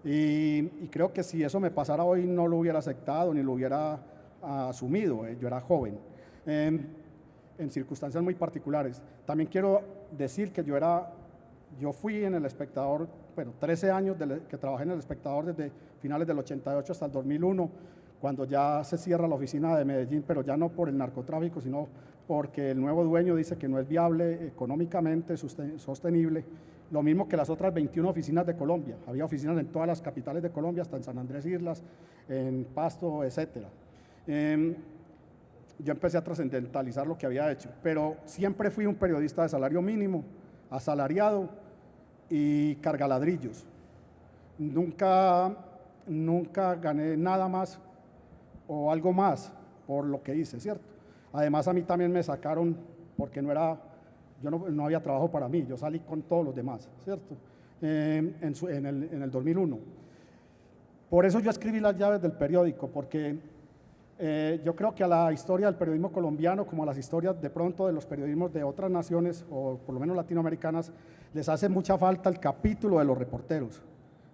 Speaker 4: y creo que si eso me pasara hoy no lo hubiera aceptado ni lo hubiera asumido. Yo era joven, en circunstancias muy particulares. También quiero decir que yo fui en El Espectador, bueno, 13 años que trabajé en El Espectador desde finales del 88 hasta el 2001, cuando ya se cierra la oficina de Medellín, pero ya no por el narcotráfico, sino porque el nuevo dueño dice que no es viable económicamente, sostenible. Lo mismo que las otras 21 oficinas de Colombia. Había oficinas en todas las capitales de Colombia, hasta en San Andrés Islas, en Pasto, etcétera. Yo empecé a trascendentalizar lo que había hecho, pero siempre fui un periodista de salario mínimo, asalariado y cargaladrillos. Nunca gané nada más o algo más por lo que hice, ¿cierto? Además, a mí también me sacaron porque no había trabajo para mí, yo salí con todos los demás, ¿cierto? En el 2001. Por eso yo escribí Las llaves del periódico, porque yo creo que a la historia del periodismo colombiano, como a las historias de pronto de los periodismos de otras naciones, o por lo menos latinoamericanas, les hace mucha falta el capítulo de los reporteros,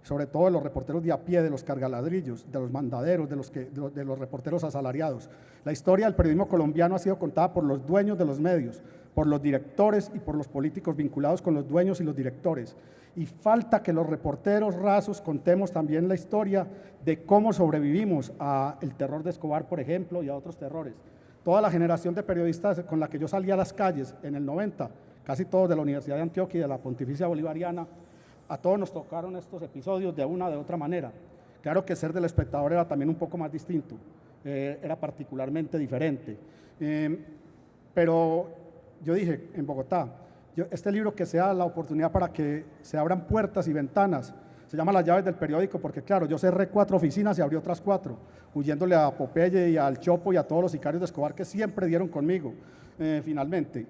Speaker 4: sobre todo de los reporteros de a pie, de los cargaladrillos, de los mandaderos, de los reporteros asalariados. La historia del periodismo colombiano ha sido contada por los dueños de los medios, por los directores y por los políticos vinculados con los dueños y los directores. Y falta que los reporteros rasos contemos también la historia de cómo sobrevivimos al terror de Escobar, por ejemplo, y a otros terrores. Toda la generación de periodistas con la que yo salía a las calles en el 90, casi todos de la Universidad de Antioquia y de la Pontificia Bolivariana, a todos nos tocaron estos episodios de una o de otra manera. Claro que ser del Espectador era también un poco más distinto, era particularmente diferente. Pero yo dije, en Bogotá, este libro que sea la oportunidad para que se abran puertas y ventanas, se llama Las llaves del periódico, porque claro, yo cerré 4 oficinas y abrí otras 4, huyéndole a Popeye y al Chopo y a todos los sicarios de Escobar que siempre dieron conmigo, finalmente.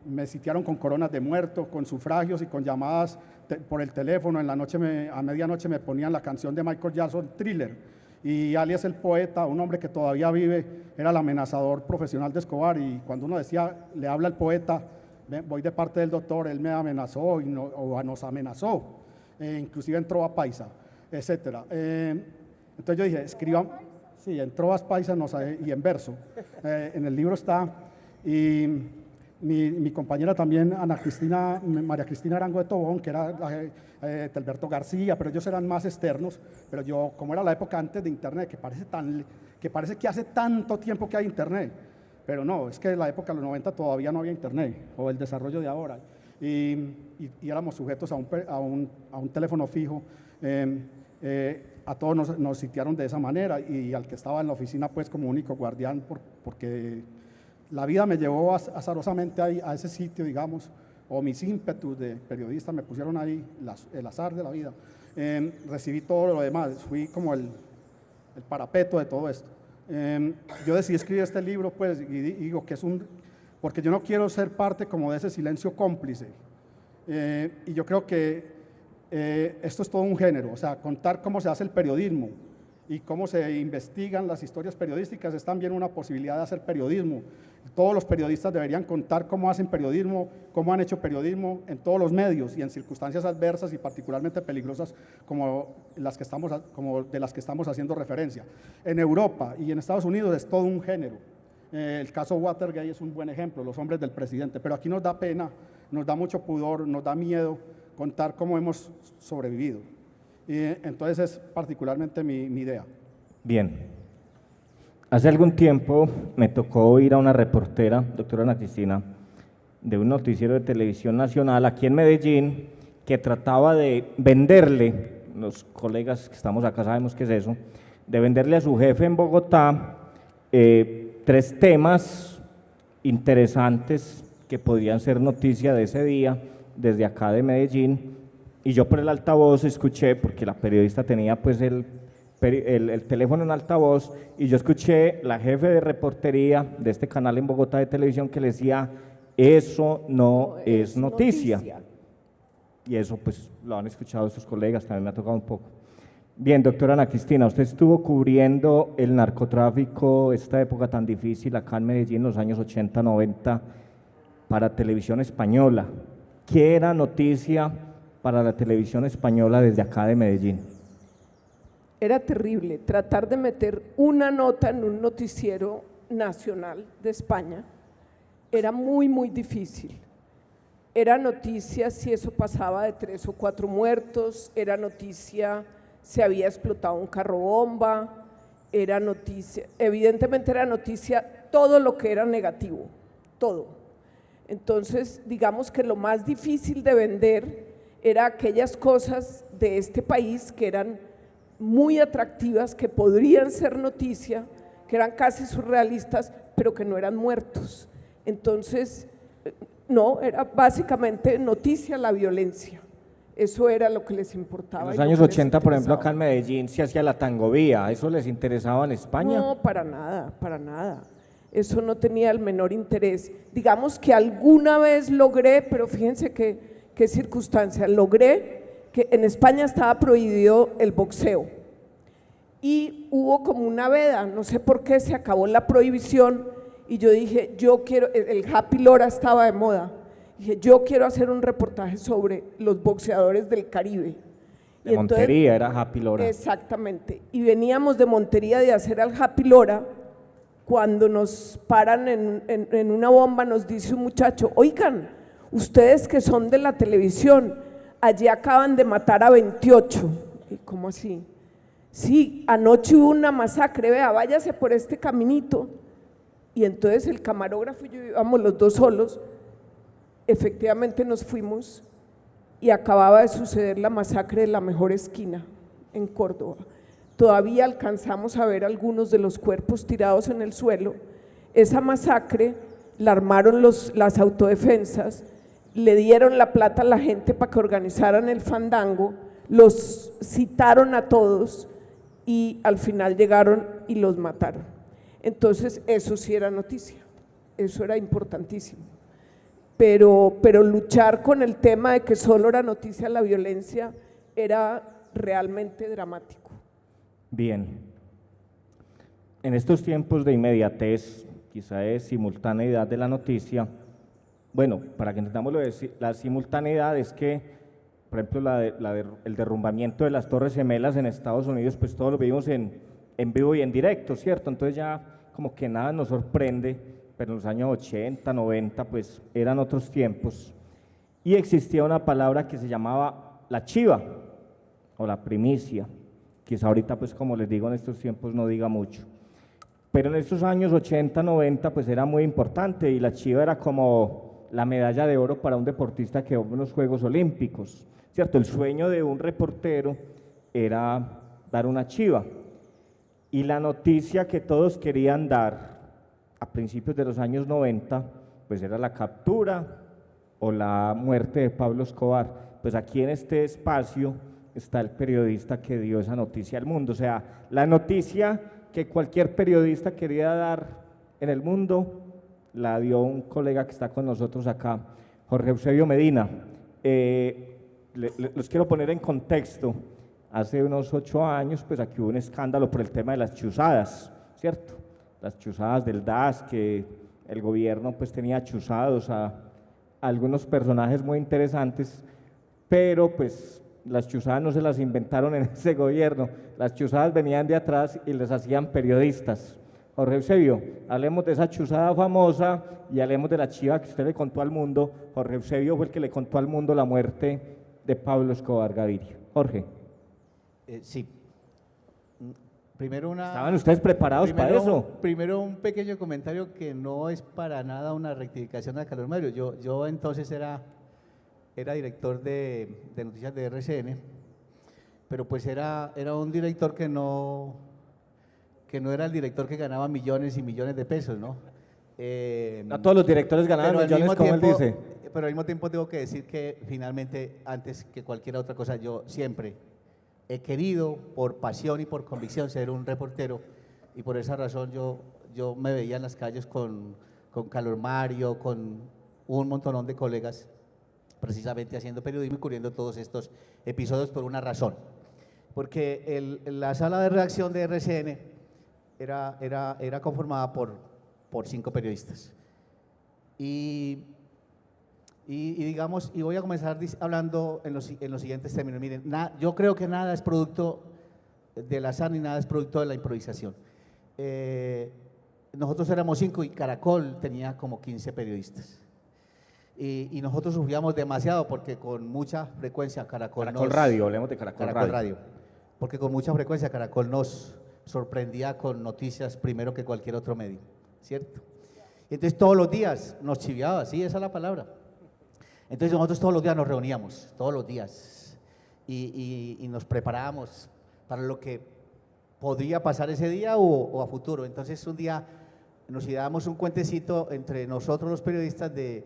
Speaker 4: Me sitiaron con coronas de muerto, con sufragios y con llamadas por el teléfono. En la noche, a medianoche me ponían la canción de Michael Jackson, Thriller, y alias el poeta, un hombre que todavía vive, era el amenazador profesional de Escobar, y cuando uno decía, le habla el poeta, voy de parte del doctor, él me amenazó o nos amenazó, inclusive en Trova Paisa, etcétera. Entonces yo dije, escriban, sí, en Trovas Paisas y en verso, en el libro está, y mi compañera también, María Cristina Arango de Tobón, que era Telberto García, pero ellos eran más externos, pero yo, como era la época antes de Internet, que parece que hace tanto tiempo que hay Internet, pero no, es que en la época de los 90 todavía no había Internet, o el desarrollo de ahora, y éramos sujetos a un teléfono fijo. A todos nos sitiaron de esa manera, y al que estaba en la oficina pues como único guardián, porque la vida me llevó azarosamente a ese sitio, digamos, o mis ímpetus de periodista me pusieron ahí, el azar de la vida. Recibí todo lo demás, fui como el parapeto de todo esto. Yo decidí escribir este libro, pues, y digo que porque yo no quiero ser parte como de ese silencio cómplice. Y yo creo que esto es todo un género, o sea, contar cómo se hace el periodismo y cómo se investigan las historias periodísticas es también una posibilidad de hacer periodismo. Todos los periodistas deberían contar cómo hacen periodismo, cómo han hecho periodismo en todos los medios y en circunstancias adversas y particularmente peligrosas como de las que estamos haciendo referencia. En Europa y en Estados Unidos es todo un género. El caso Watergate es un buen ejemplo, los hombres del presidente, pero aquí nos da pena, nos da mucho pudor, nos da miedo contar cómo hemos sobrevivido. Entonces es particularmente mi idea.
Speaker 1: Bien. Hace algún tiempo me tocó ir a una reportera, doctora Ana Cristina, de un noticiero de televisión nacional aquí en Medellín, que trataba de venderle, los colegas que estamos acá sabemos qué es eso, de venderle a su jefe en Bogotá 3 temas interesantes que podrían ser noticia de ese día, desde acá de Medellín, y yo por el altavoz escuché, porque la periodista tenía pues el teléfono en altavoz, y yo escuché la jefe de reportería de este canal en Bogotá de televisión que le decía, eso no es noticia. Y eso pues lo han escuchado sus colegas, también me ha tocado un poco. Bien, doctora Ana Cristina, usted estuvo cubriendo el narcotráfico, esta época tan difícil acá en Medellín, en los años 80, 90, para televisión española. ¿Qué era noticia para la televisión española desde acá de Medellín?
Speaker 2: Era terrible tratar de meter una nota en un noticiero nacional de España. Era muy, muy difícil. Era noticia si eso pasaba de 3 o 4 muertos, era noticia si había explotado un carro bomba, era noticia, evidentemente era noticia todo lo que era negativo, todo. Entonces, digamos que lo más difícil de vender era aquellas cosas de este país que eran muy atractivas, que podrían ser noticia, que eran casi surrealistas, pero que no eran muertos. Entonces, no, era básicamente noticia la violencia. Eso era lo que les importaba.
Speaker 1: En los años 80, por ejemplo, acá en Medellín se hacía la tangovía, ¿eso les interesaba en España?
Speaker 2: No, para nada, para nada. Eso no tenía el menor interés. Digamos que alguna vez logré, pero fíjense qué circunstancia, logré que en España estaba prohibido el boxeo y hubo como una veda, no sé por qué se acabó la prohibición y yo dije, yo quiero, el Happy Lora estaba de moda, dije, yo quiero hacer un reportaje sobre los boxeadores del Caribe.
Speaker 1: De Montería era Happy Lora.
Speaker 2: Exactamente, y veníamos de Montería de hacer al Happy Lora. Cuando nos paran en una bomba, nos dice un muchacho, oigan, ustedes que son de la televisión, allí acaban de matar a 28. ¿Y cómo así? Sí, anoche hubo una masacre, vea, váyase por este caminito. Y entonces el camarógrafo y yo íbamos los dos solos, efectivamente nos fuimos y acababa de suceder la masacre de La Mejor Esquina en Córdoba. Todavía alcanzamos a ver algunos de los cuerpos tirados en el suelo. Esa masacre la armaron las autodefensas, le dieron la plata a la gente para que organizaran el fandango, los citaron a todos y al final llegaron y los mataron. Entonces eso sí era noticia, eso era importantísimo. Pero luchar con el tema de que solo era noticia la violencia era realmente dramático. Bien,
Speaker 1: en estos tiempos de inmediatez, quizá de simultaneidad de la noticia, bueno, para que entendamos la simultaneidad es que, por ejemplo, el derrumbamiento de las Torres Gemelas en Estados Unidos, pues todos lo vimos en vivo y en directo, ¿cierto? Entonces ya como que nada nos sorprende, pero en los años 80, 90, pues eran otros tiempos, y existía una palabra que se llamaba la chiva, o la primicia. Quizá ahorita, pues como les digo, en estos tiempos no diga mucho, pero en estos años 80, 90, pues era muy importante y la chiva era como la medalla de oro para un deportista que va a los Juegos Olímpicos, ¿cierto? El sueño de un reportero era dar una chiva y la noticia que todos querían dar a principios de los años 90, pues era la captura o la muerte de Pablo Escobar. Pues aquí en este espacio está el periodista que dio esa noticia al mundo, o sea, la noticia que cualquier periodista quería dar en el mundo, la dio un colega que está con nosotros acá, Jorge Eusebio Medina. Los quiero poner en contexto, hace unos 8 años, pues aquí hubo un escándalo por el tema de las chuzadas, ¿cierto? Las chuzadas del DAS, que el gobierno pues tenía chuzados a algunos personajes muy interesantes, pero pues las chuzadas no se las inventaron en ese gobierno, las chuzadas venían de atrás y les hacían periodistas. Jorge Eusebio, hablemos de esa chuzada famosa y hablemos de la chiva que usted le contó al mundo. Jorge Eusebio fue el que le contó al mundo la muerte de Pablo Escobar Gaviria. Jorge.
Speaker 3: Sí. Primero
Speaker 1: ¿Estaban ustedes preparados para eso?
Speaker 3: Primero un pequeño comentario que no es para nada una rectificación a Carlos Mario. Yo entonces era director de noticias de RCN, pero pues era un director que no era el director que ganaba millones y millones de pesos, ¿no?
Speaker 1: No todos los directores ganaban millones, como él dice.
Speaker 3: pero al mismo tiempo tengo que decir que finalmente, antes que cualquier otra cosa, yo siempre he querido, por pasión y por convicción, ser un reportero, y por esa razón yo me veía en las calles con Carlos Mario, con un montonón de colegas, precisamente haciendo periodismo y cubriendo todos estos episodios por una razón. Porque la sala de redacción de RCN era conformada por 5 periodistas. Y digamos, y voy a comenzar hablando en los siguientes términos. Miren, yo creo que nada es producto del azar ni nada es producto de la improvisación. Nosotros éramos 5 y Caracol tenía como 15 periodistas. Y nosotros sufríamos demasiado porque con mucha frecuencia Caracol
Speaker 1: Radio, hablemos de Caracol
Speaker 3: Radio. Porque con mucha frecuencia Caracol nos sorprendía con noticias primero que cualquier otro medio, ¿cierto? Y entonces todos los días nos chiviaba, sí, esa es la palabra. Entonces nosotros todos los días nos reuníamos, todos los días, y nos preparábamos para lo que podría pasar ese día o a futuro. Entonces un día nos dábamos un cuentecito entre nosotros los periodistas de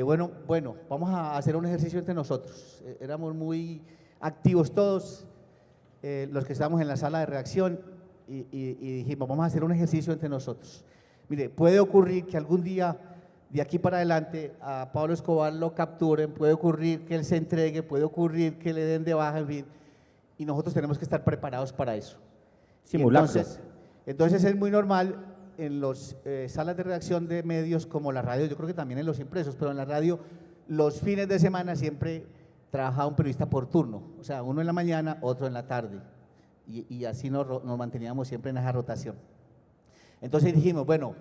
Speaker 3: bueno, vamos a hacer un ejercicio entre nosotros. Éramos muy activos todos, los que estábamos en la sala de redacción, y dijimos, vamos a hacer un ejercicio entre nosotros. Mire, puede ocurrir que algún día, de aquí para adelante, a Pablo Escobar lo capturen, puede ocurrir que él se entregue, puede ocurrir que le den de baja, en fin, y nosotros tenemos que estar preparados para eso.
Speaker 1: Simulacro.
Speaker 3: Entonces es muy normal en las salas de redacción de medios como la radio, yo creo que también en los impresos, pero en la radio los fines de semana siempre trabajaba un periodista por turno, o sea, uno en la mañana, otro en la tarde, y así nos manteníamos siempre en esa rotación. Entonces dijimos, bueno,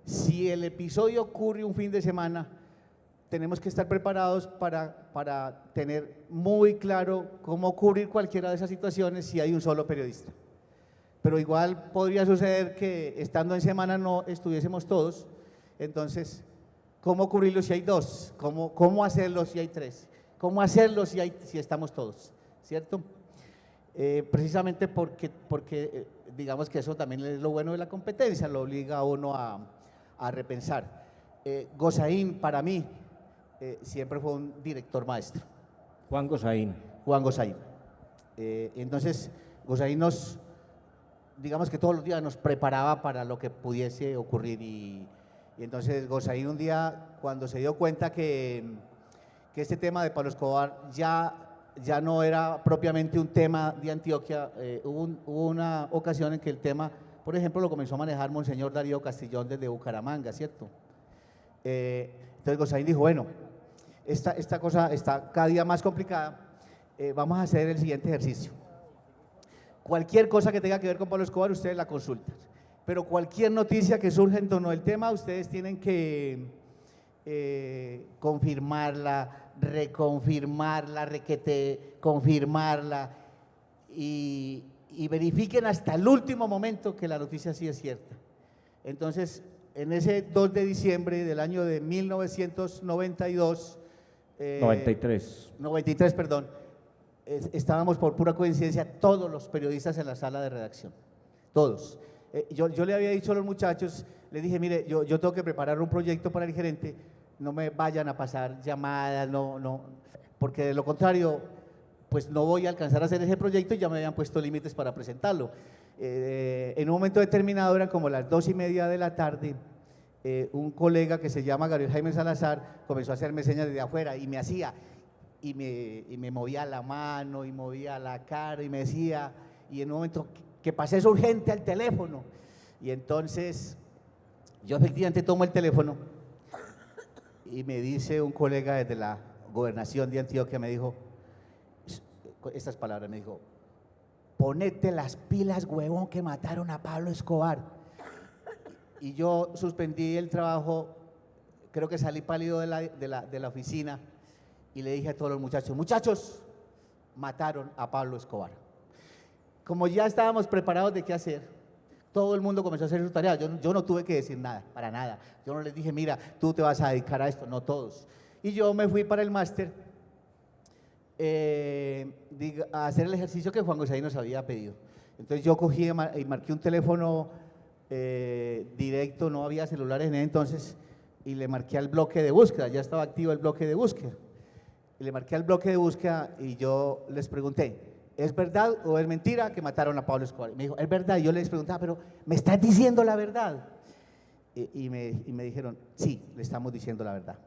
Speaker 3: si el episodio ocurre un fin de semana, tenemos que estar preparados para tener muy claro cómo cubrir cualquiera de esas situaciones si hay un solo periodista. Pero igual podría suceder que estando en semana no estuviésemos todos, entonces, ¿cómo cubrirlo si hay 2? ¿Cómo hacerlo si hay 3? ¿Cómo hacerlo si estamos todos? ¿Cierto? Precisamente porque digamos que eso también es lo bueno de la competencia, lo obliga a uno a repensar. Gozaín, para mí, siempre fue un director maestro.
Speaker 1: Juan Gozaín.
Speaker 3: Entonces, Gozaín digamos que todos los días nos preparaba para lo que pudiese ocurrir, y entonces Gozaín un día, cuando se dio cuenta que este tema de Pablo Escobar ya no era propiamente un tema de Antioquia, hubo una ocasión en que el tema, por ejemplo, lo comenzó a manejar Monseñor Darío Castillón desde Bucaramanga, ¿cierto? Entonces Gozaín dijo, bueno, esta cosa está cada día más complicada, vamos a hacer el siguiente ejercicio. Cualquier cosa que tenga que ver con Pablo Escobar, ustedes la consultan, pero cualquier noticia que surja en torno al tema, ustedes tienen que confirmarla, reconfirmarla, confirmarla, y verifiquen hasta el último momento que la noticia sí es cierta. Entonces, en ese 2 de diciembre del año de 93, perdón, estábamos por pura coincidencia todos los periodistas en la sala de redacción, todos. Yo le había dicho a los muchachos, les dije, mire, yo tengo que preparar un proyecto para el gerente, no me vayan a pasar llamadas, no, porque de lo contrario, pues no voy a alcanzar a hacer ese proyecto, y ya me habían puesto límites para presentarlo. En un momento determinado, eran como las 2:30 de la tarde, un colega que se llama Gabriel Jaime Salazar comenzó a hacerme señas desde afuera y me hacía, y me movía la mano y movía la cara y me decía, y en un momento, que pases urgente al teléfono. Y entonces yo efectivamente tomo el teléfono y me dice un colega desde la gobernación de Antioquia, me dijo estas palabras, me dijo, ponete las pilas, huevón, que mataron a Pablo Escobar. Y yo suspendí el trabajo, creo que salí pálido de la oficina, y le dije a todos los muchachos, mataron a Pablo Escobar. Como ya estábamos preparados de qué hacer, todo el mundo comenzó a hacer su tarea. Yo no tuve que decir nada, para nada. Yo no les dije, mira, tú te vas a dedicar a esto, no todos. Y yo me fui para el máster a hacer el ejercicio que Juan Gozaín nos había pedido. Entonces yo cogí y marqué un teléfono directo, no había celulares en ese entonces, y le marqué al bloque de búsqueda, ya estaba activo el bloque de búsqueda. Y le marqué al bloque de búsqueda y yo les pregunté, ¿es verdad o es mentira que mataron a Pablo Escobar? Y me dijo, es verdad. Y yo les preguntaba, pero ¿me estás diciendo la verdad? Y me dijeron, sí, le estamos diciendo la verdad.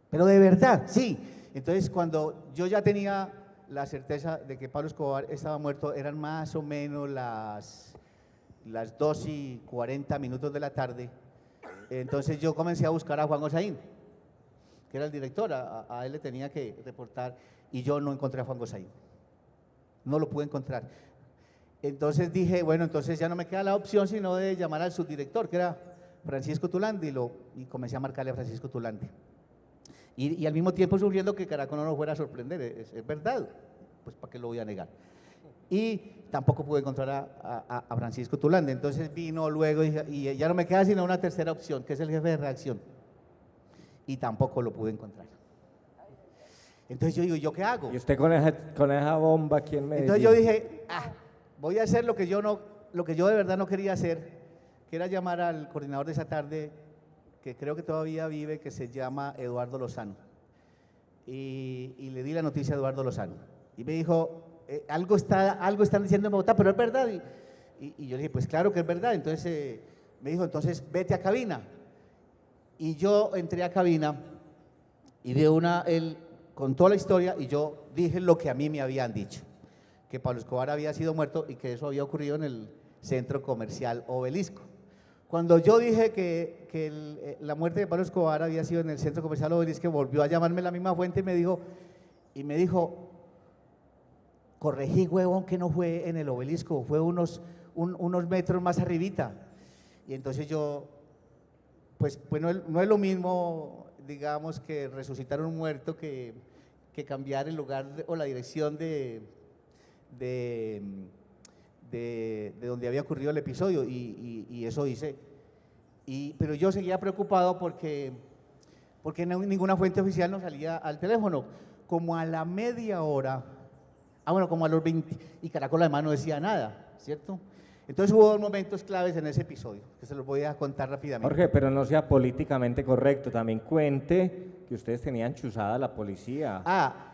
Speaker 3: Pero de verdad, sí. Entonces, cuando yo ya tenía la certeza de que Pablo Escobar estaba muerto, eran más o menos las 2:40 de la tarde. Entonces yo comencé a buscar a Juan Gosaín, que era el director, a él le tenía que reportar, y yo no encontré a Juan Gosaín, no lo pude encontrar. Entonces dije, bueno, entonces ya no me queda la opción sino de llamar al subdirector, que era Francisco Tulandi, y comencé a marcarle a Francisco Tulandi. Y al mismo tiempo sufriendo que Caracol no nos fuera a sorprender, es verdad, pues ¿para qué lo voy a negar? Y tampoco pude encontrar a Francisco Tulandi. Entonces vino luego y ya no me queda sino una tercera opción, que es el jefe de redacción, y tampoco lo pude encontrar. Entonces yo digo, ¿yo qué hago?
Speaker 1: Y usted con esa bomba, ¿quién me
Speaker 3: Entonces yo dije, voy a hacer lo que yo de verdad no quería hacer, que era llamar al coordinador de esa tarde, que creo que todavía vive, que se llama Eduardo Lozano. Y le di la noticia a Eduardo Lozano. Y me dijo, algo están diciendo en Bogotá, pero es verdad. Y yo le dije, pues claro que es verdad. Entonces me dijo, entonces vete a cabina. Y yo entré a cabina y él contó la historia y yo dije lo que a mí me habían dicho, que Pablo Escobar había sido muerto y que eso había ocurrido en el centro comercial Obelisco. Cuando yo dije que la muerte de Pablo Escobar había sido en el centro comercial Obelisco, volvió a llamarme la misma fuente y me dijo, corregí, huevón, que no fue en el Obelisco, fue unos metros más arribita. Y entonces yo, pues no es lo mismo, digamos, que resucitar un muerto que cambiar el lugar o la dirección de donde había ocurrido el episodio, y eso hice. Pero yo seguía preocupado porque ninguna fuente oficial nos salía al teléfono. Como a la media hora, como a los 20, y Caracol además no decía nada, ¿cierto? Entonces hubo dos momentos claves en ese episodio, que se los voy a contar rápidamente.
Speaker 1: Jorge, pero no sea políticamente correcto, también cuente que ustedes tenían chuzada a la policía.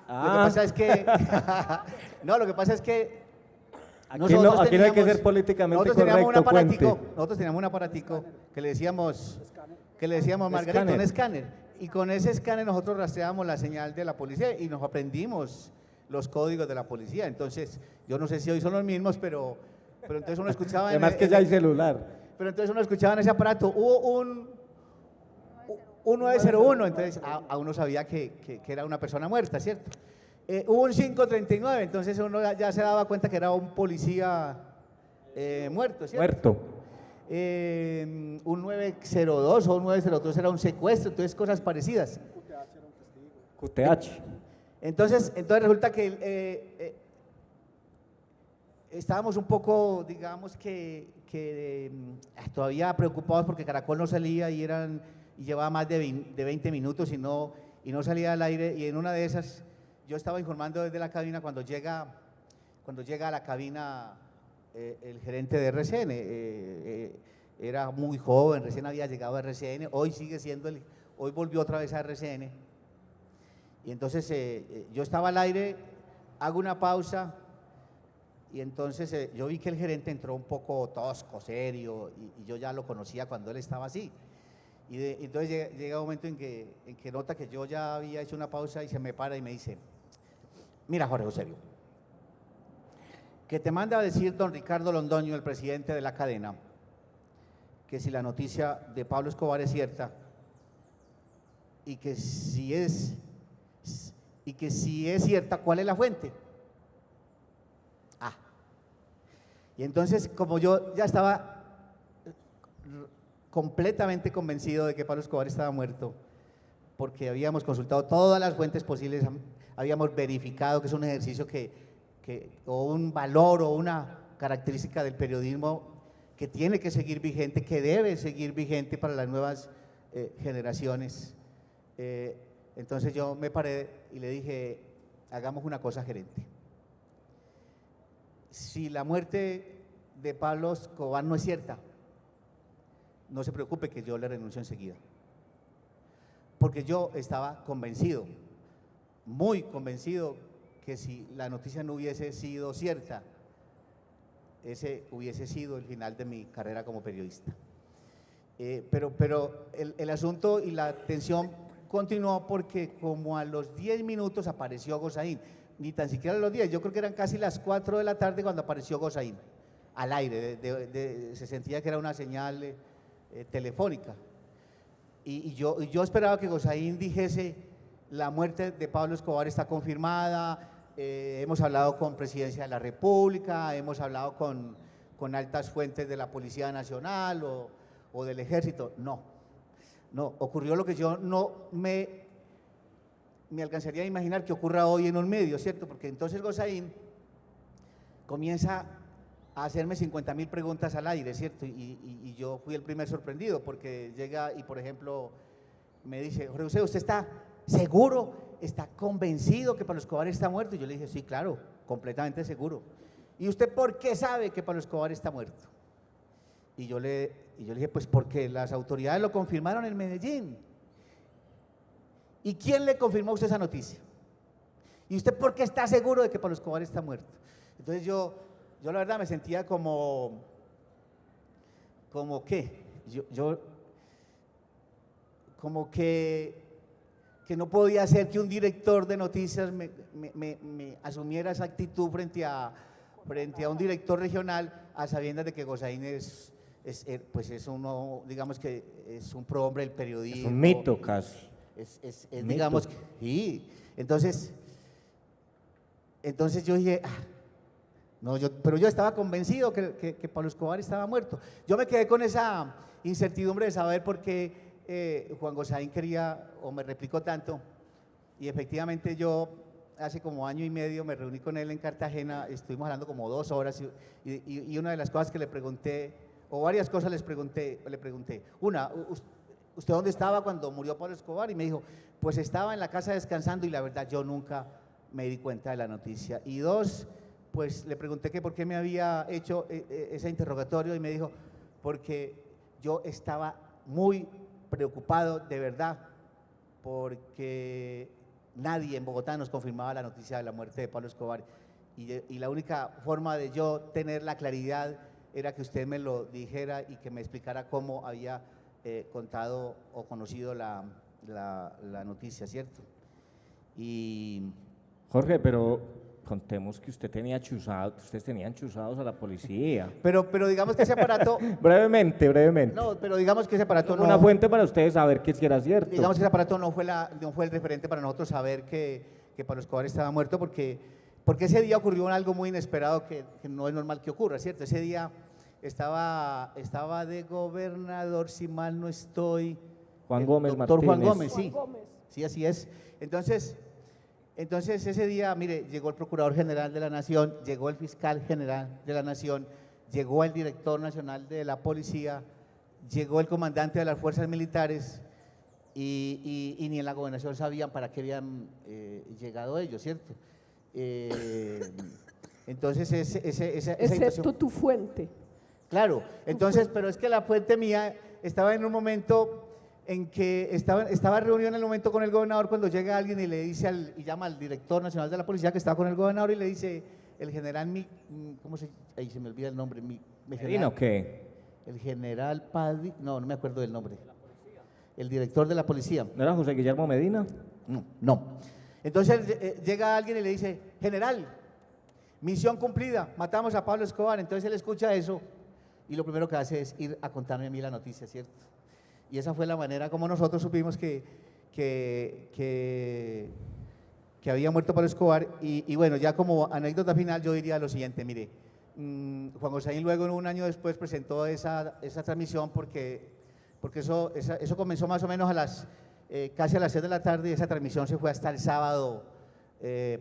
Speaker 3: Lo que pasa es que, no, lo que pasa es que
Speaker 1: aquí no hay que ser políticamente correcto, cuente.
Speaker 3: Nosotros teníamos un aparatico que le decíamos Margarito, un escáner, y con ese escáner nosotros rastreábamos la señal de la policía y nos aprendimos los códigos de la policía. Entonces, yo no sé si hoy son los mismos, pero entonces uno escuchaba…
Speaker 1: Además que ya hay celular.
Speaker 3: Pero entonces uno escuchaba en ese aparato, hubo un 901, entonces a uno sabía que era una persona muerta, ¿cierto? Hubo un 539, entonces uno ya se daba cuenta que era un policía muerto, ¿cierto? Un 902 o un 903 era un secuestro, entonces cosas parecidas.
Speaker 1: QTH.
Speaker 3: Entonces resulta que estábamos un poco, digamos que todavía preocupados porque Caracol no salía y llevaba más de 20 minutos y no salía al aire, y en una de esas yo estaba informando desde la cabina cuando llega a la cabina el gerente de RCN. Era muy joven, recién había llegado a RCN, hoy sigue siendo hoy volvió otra vez a RCN. Y entonces yo estaba al aire, hago una pausa, y entonces yo vi que el gerente entró un poco tosco, serio, y yo ya lo conocía cuando él estaba así. Y entonces llega un momento en que nota que yo ya había hecho una pausa y se me para y me dice, mira, Jorge Eusebio, que te manda a decir don Ricardo Londoño, el presidente de la cadena, que si la noticia de Pablo Escobar es cierta y que si es cierta, ¿cuál es la fuente? Y entonces, como yo ya estaba completamente convencido de que Pablo Escobar estaba muerto, porque habíamos consultado todas las fuentes posibles, habíamos verificado que es un ejercicio o un valor o una característica del periodismo que tiene que seguir vigente, que debe seguir vigente para las nuevas generaciones. Entonces yo me paré y le dije, hagamos una cosa, gerente. Si la muerte de Pablo Escobar no es cierta, no se preocupe que yo le renuncio enseguida. porque yo estaba convencido, muy convencido, que si la noticia no hubiese sido cierta, ese hubiese sido el final de mi carrera como periodista. Pero el asunto y la tensión continuó porque como a los 10 minutos apareció Gozaín, ni tan siquiera a los 10, yo creo que eran casi las 4 de la tarde cuando apareció Gozaín, al aire, se sentía que era una señal telefónica. Y yo esperaba que Gozaín dijese: la muerte de Pablo Escobar está confirmada, hemos hablado con Presidencia de la República, hemos hablado con altas fuentes de la Policía Nacional o del Ejército. No, ocurrió lo que yo no me alcanzaría a imaginar que ocurra hoy en un medio, ¿cierto? Porque entonces Gozaín comienza a hacerme 50.000 preguntas al aire, ¿cierto? Y yo fui el primer sorprendido, porque llega y, por ejemplo, me dice: Jorge José, ¿usted está seguro, está convencido que Pablo Escobar está muerto? Y yo le dije: sí, claro, completamente seguro. ¿Y usted por qué sabe que Pablo Escobar está muerto? Y yo le dije: pues porque las autoridades lo confirmaron en Medellín. ¿Y quién le confirmó a usted esa noticia? ¿Y usted por qué está seguro de que Pablo Escobar está muerto? Entonces yo la verdad me sentía como ¿qué? Como que no podía ser que un director de noticias me asumiera esa actitud frente a un director regional, a sabiendas de que Gozaín es uno, digamos que es un prohombre del periodismo.
Speaker 1: Es un mito casi.
Speaker 3: Digamos, sí. Entonces yo dije: no, pero yo estaba convencido que Pablo Escobar estaba muerto. Yo me quedé con esa incertidumbre de saber por qué Juan Gozaín quería o me replicó tanto, y efectivamente yo hace como año y medio me reuní con él en Cartagena, estuvimos hablando como 2 horas y una de las cosas que le pregunté, o varias cosas le pregunté, una: ¿usted dónde estaba cuando murió Pablo Escobar? Y me dijo: pues estaba en la casa descansando, y la verdad yo nunca me di cuenta de la noticia. Y 2, pues le pregunté que por qué me había hecho ese interrogatorio, y me dijo: porque yo estaba muy preocupado de verdad, porque nadie en Bogotá nos confirmaba la noticia de la muerte de Pablo Escobar, y la única forma de yo tener la claridad era que usted me lo dijera y que me explicara cómo había contado o conocido la noticia, ¿cierto? Y
Speaker 1: Jorge, pero contemos que ustedes tenían chuzados a la policía.
Speaker 3: pero digamos que ese aparato
Speaker 1: brevemente.
Speaker 3: no, pero digamos que ese aparato
Speaker 1: Una fuente para ustedes saber que si era cierto.
Speaker 3: digamos que ese aparato no fue el referente para nosotros saber que Pablo Escobar estaba muerto, porque ese día ocurrió algo muy inesperado que no es normal que ocurra, ¿cierto? Ese día estaba de gobernador, si mal no estoy,
Speaker 1: Juan
Speaker 3: el
Speaker 1: Gómez
Speaker 3: doctor Juan
Speaker 1: Martínez.
Speaker 3: Gómez, sí.
Speaker 2: Juan Gómez.
Speaker 3: Sí, así es. Entonces ese día, mire, llegó el Procurador General de la Nación, llegó el Fiscal General de la Nación, llegó el Director Nacional de la Policía, llegó el Comandante de las Fuerzas Militares, y ni en la gobernación sabían para qué habían llegado ellos, ¿cierto? Entonces esa
Speaker 2: Excepto
Speaker 3: situación,
Speaker 2: tu fuente.
Speaker 3: claro, entonces, pero es que la fuente mía estaba en un momento en que estaba reunido en el momento con el gobernador, cuando llega alguien y le dice y llama al Director Nacional de la Policía que estaba con el gobernador, y le dice: el general, ahí se me olvida el nombre,
Speaker 1: ¿Medina o qué?
Speaker 3: el general Padilla, no me acuerdo del nombre, el director de la policía.
Speaker 1: ¿No era José Guillermo Medina?
Speaker 3: No. Entonces llega alguien y le dice: general, misión cumplida, matamos a Pablo Escobar. Entonces él escucha eso y lo primero que hace es ir a contarme a mí la noticia, ¿cierto? Y esa fue la manera como nosotros supimos que había muerto Pablo Escobar. Y bueno, ya como anécdota final yo diría lo siguiente: mire, Juan Gozaín luego, un año después, presentó esa transmisión porque eso comenzó más o menos casi a las 6 de la tarde, y esa transmisión se fue hasta el sábado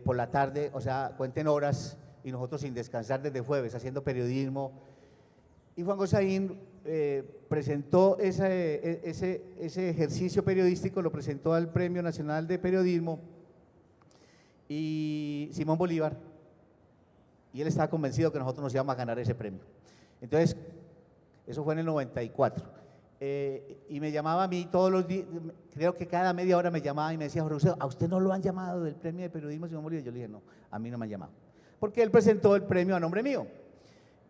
Speaker 3: por la tarde, o sea, cuenten horas, y nosotros sin descansar desde jueves, haciendo periodismo. Y Juan Gozaín presentó ese ejercicio periodístico, lo presentó al Premio Nacional de Periodismo y Simón Bolívar, y él estaba convencido que nosotros nos íbamos a ganar ese premio. Entonces, eso fue en el 94. y me llamaba a mí todos los días, creo que cada media hora me llamaba y me decía: Jorge Lucero, ¿a usted no lo han llamado del premio de periodismo Simón Bolívar? Yo le dije: no, a mí no me han llamado, porque él presentó el premio a nombre mío.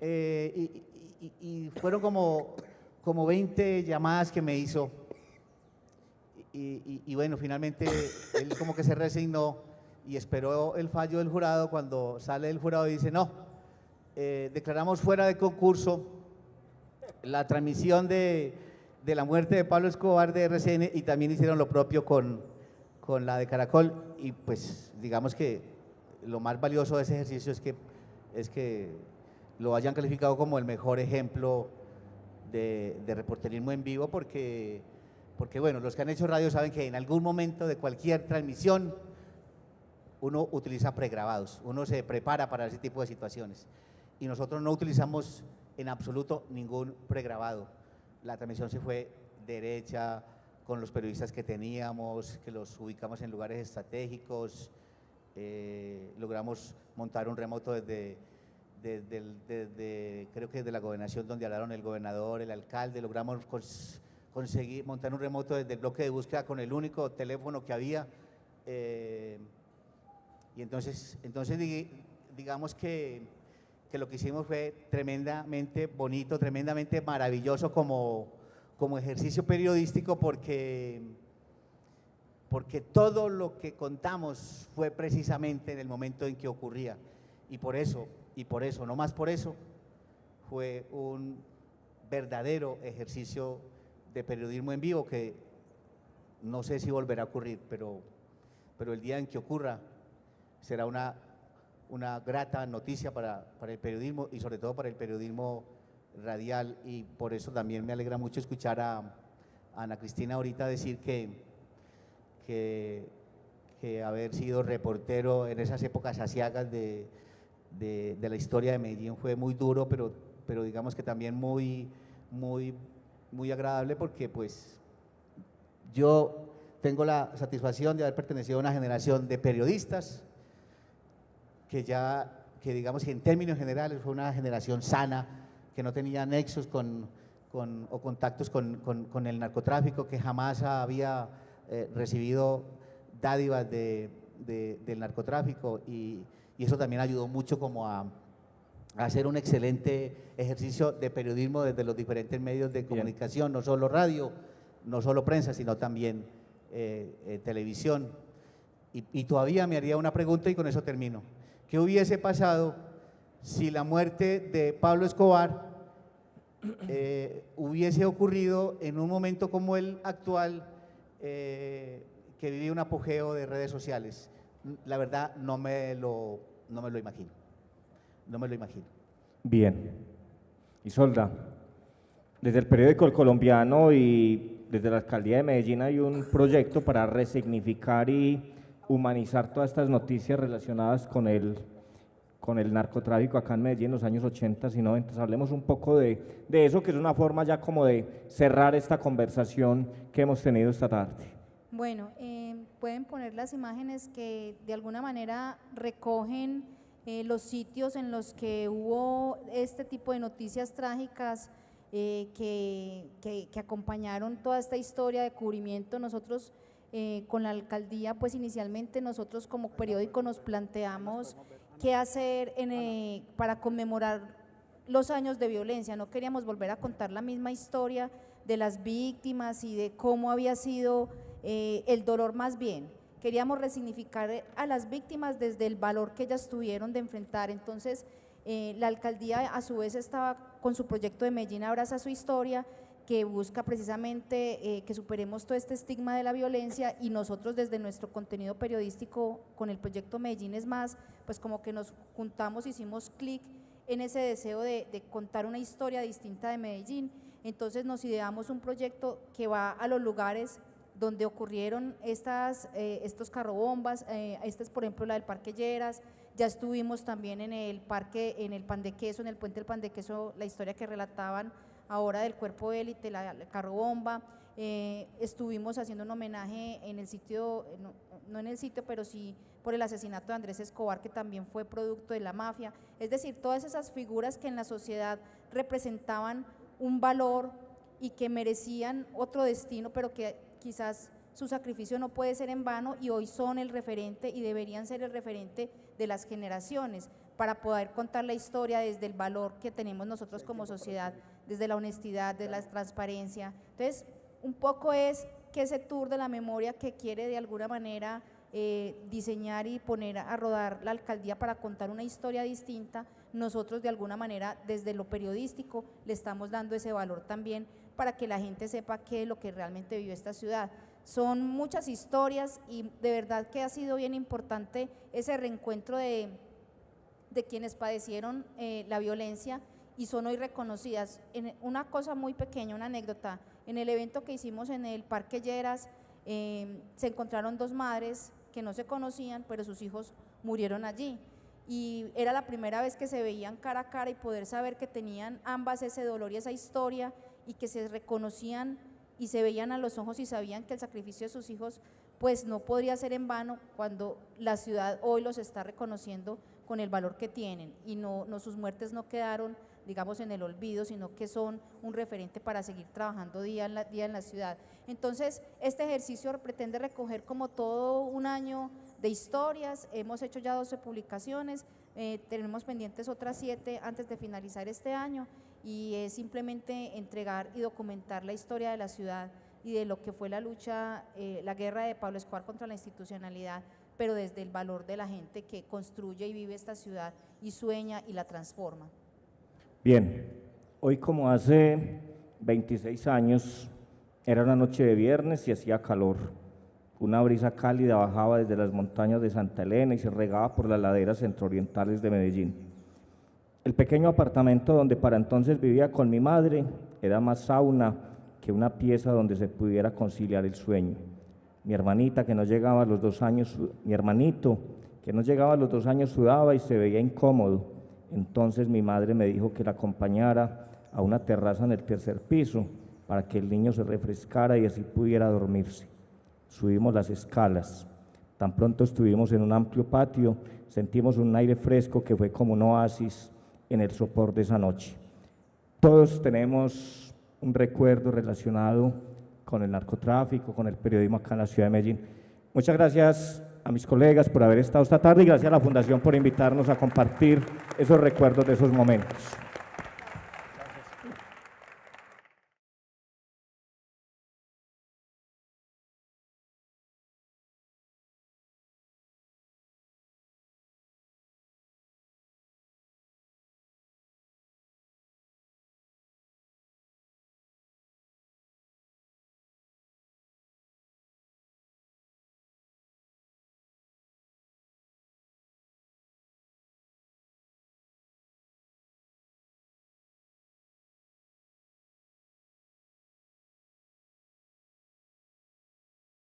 Speaker 3: Y fueron como 20 llamadas que me hizo, y bueno, finalmente él como que se resignó y esperó el fallo del jurado. Cuando sale el jurado y dice: no, declaramos fuera de concurso la transmisión de la muerte de Pablo Escobar de RCN, y también hicieron lo propio con la de Caracol. Y pues digamos que lo más valioso de ese ejercicio es que lo hayan calificado como el mejor ejemplo de reporterismo en vivo, porque bueno, los que han hecho radio saben que en algún momento de cualquier transmisión uno utiliza pregrabados, uno se prepara para ese tipo de situaciones, y nosotros no utilizamos en absoluto ningún pregrabado. La transmisión se fue derecha, con los periodistas que teníamos, que los ubicamos en lugares estratégicos. Logramos montar un remoto desde creo que desde la gobernación, donde hablaron el gobernador, el alcalde. Logramos conseguir montar un remoto desde el bloque de búsqueda con el único teléfono que había. Y entonces digamos que lo que hicimos fue tremendamente bonito, tremendamente maravilloso como ejercicio periodístico, porque todo lo que contamos fue precisamente en el momento en que ocurría, y por eso, no más por eso, fue un verdadero ejercicio de periodismo en vivo que no sé si volverá a ocurrir, pero el día en que ocurra será una grata noticia para el periodismo, y sobre todo para el periodismo radial. Y por eso también me alegra mucho escuchar a Ana Cristina ahorita decir que haber sido reportero en esas épocas aciagas de la historia de Medellín fue muy duro, pero digamos que también muy agradable, porque pues yo tengo la satisfacción de haber pertenecido a una generación de periodistas que digamos que en términos generales fue una generación sana, que no tenía nexos o contactos con el narcotráfico, que jamás había recibido dádivas del narcotráfico, y eso también ayudó mucho como a hacer un excelente ejercicio de periodismo desde los diferentes medios de comunicación, no solo radio, no solo prensa, sino también televisión. Y todavía me haría una pregunta, y con eso termino. ¿Qué hubiese pasado si la muerte de Pablo Escobar hubiese ocurrido en un momento como el actual, que vive un apogeo de redes sociales? La verdad no me lo imagino, no me lo imagino.
Speaker 1: Bien. Isolda, desde el periódico El Colombiano y desde la Alcaldía de Medellín hay un proyecto para resignificar y humanizar todas estas noticias relacionadas con el narcotráfico acá en Medellín en los años 80 y 90. Hablemos un poco de eso, que es una forma ya como de cerrar esta conversación que hemos tenido esta tarde.
Speaker 5: Bueno, pueden poner las imágenes que de alguna manera recogen los sitios en los que hubo este tipo de noticias trágicas que acompañaron toda esta historia de cubrimiento. Nosotros con la alcaldía, pues inicialmente nosotros como periódico nos planteamos qué hacer para conmemorar los años de violencia. No queríamos volver a contar la misma historia de las víctimas y de cómo había sido el dolor. Más bien queríamos resignificar a las víctimas desde el valor que ellas tuvieron de enfrentar. Entonces la alcaldía a su vez estaba con su proyecto de Medellín Abraza su Historia, que busca precisamente que superemos todo este estigma de la violencia, y nosotros desde nuestro contenido periodístico con el proyecto Medellín es Más, pues como que nos juntamos, hicimos clic en ese deseo de contar una historia distinta de Medellín. Entonces nos ideamos un proyecto que va a los lugares donde ocurrieron estos carrobombas. Esta es por ejemplo la del Parque Lleras. Ya estuvimos también en el parque, en el Pan de Queso, en el puente del Pan de Queso, la historia que relataban ahora del cuerpo élite, la carrobomba. Estuvimos haciendo un homenaje en el sitio, no en el sitio, pero sí por el asesinato de Andrés Escobar, que también fue producto de la mafia. Es decir, todas esas figuras que en la sociedad representaban un valor y que merecían otro destino, pero que quizás su sacrificio no puede ser en vano y hoy son el referente y deberían ser el referente de las generaciones para poder contar la historia desde el valor que tenemos nosotros como sociedad, desde la honestidad, desde la transparencia. Entonces, un poco es que ese tour de la memoria que quiere de alguna manera diseñar y poner a rodar la alcaldía para contar una historia distinta, nosotros de alguna manera desde lo periodístico le estamos dando ese valor también para que la gente sepa qué es lo que realmente vivió esta ciudad. Son muchas historias y de verdad que ha sido bien importante ese reencuentro de quienes padecieron la violencia y son hoy reconocidas. Una cosa muy pequeña, una anécdota, en el evento que hicimos en el Parque Lleras se encontraron dos madres que no se conocían, pero sus hijos murieron allí y era la primera vez que se veían cara a cara y poder saber que tenían ambas ese dolor y esa historia y que se reconocían y se veían a los ojos y sabían que el sacrificio de sus hijos pues no podría ser en vano cuando la ciudad hoy los está reconociendo con el valor que tienen y no sus muertes no quedaron, digamos, en el olvido, sino que son un referente para seguir trabajando día en la ciudad. Entonces, este ejercicio pretende recoger como todo un año de historias, hemos hecho ya 12 publicaciones, tenemos pendientes otras 7 antes de finalizar este año y es simplemente entregar y documentar la historia de la ciudad y de lo que fue la lucha, la guerra de Pablo Escobar contra la institucionalidad, pero desde el valor de la gente que construye y vive esta ciudad y sueña y la transforma.
Speaker 1: Bien, hoy como hace 26 años, era una noche de viernes y hacía calor. Una brisa cálida bajaba desde las montañas de Santa Elena y se regaba por las laderas centroorientales de Medellín. El pequeño apartamento donde para entonces vivía con mi madre era más sauna que una pieza donde se pudiera conciliar el sueño. Mi hermanito, que no llegaba a los 2 años sudaba y se veía incómodo. Entonces mi madre me dijo que la acompañara a una terraza en el 3er piso para que el niño se refrescara y así pudiera dormirse. Subimos las escalas. Tan pronto estuvimos en un amplio patio, sentimos un aire fresco que fue como un oasis en el sopor de esa noche. Todos tenemos un recuerdo relacionado con el narcotráfico, con el periodismo acá en la ciudad de Medellín. Muchas gracias a mis colegas por haber estado esta tarde y gracias a la Fundación por invitarnos a compartir esos recuerdos de esos momentos.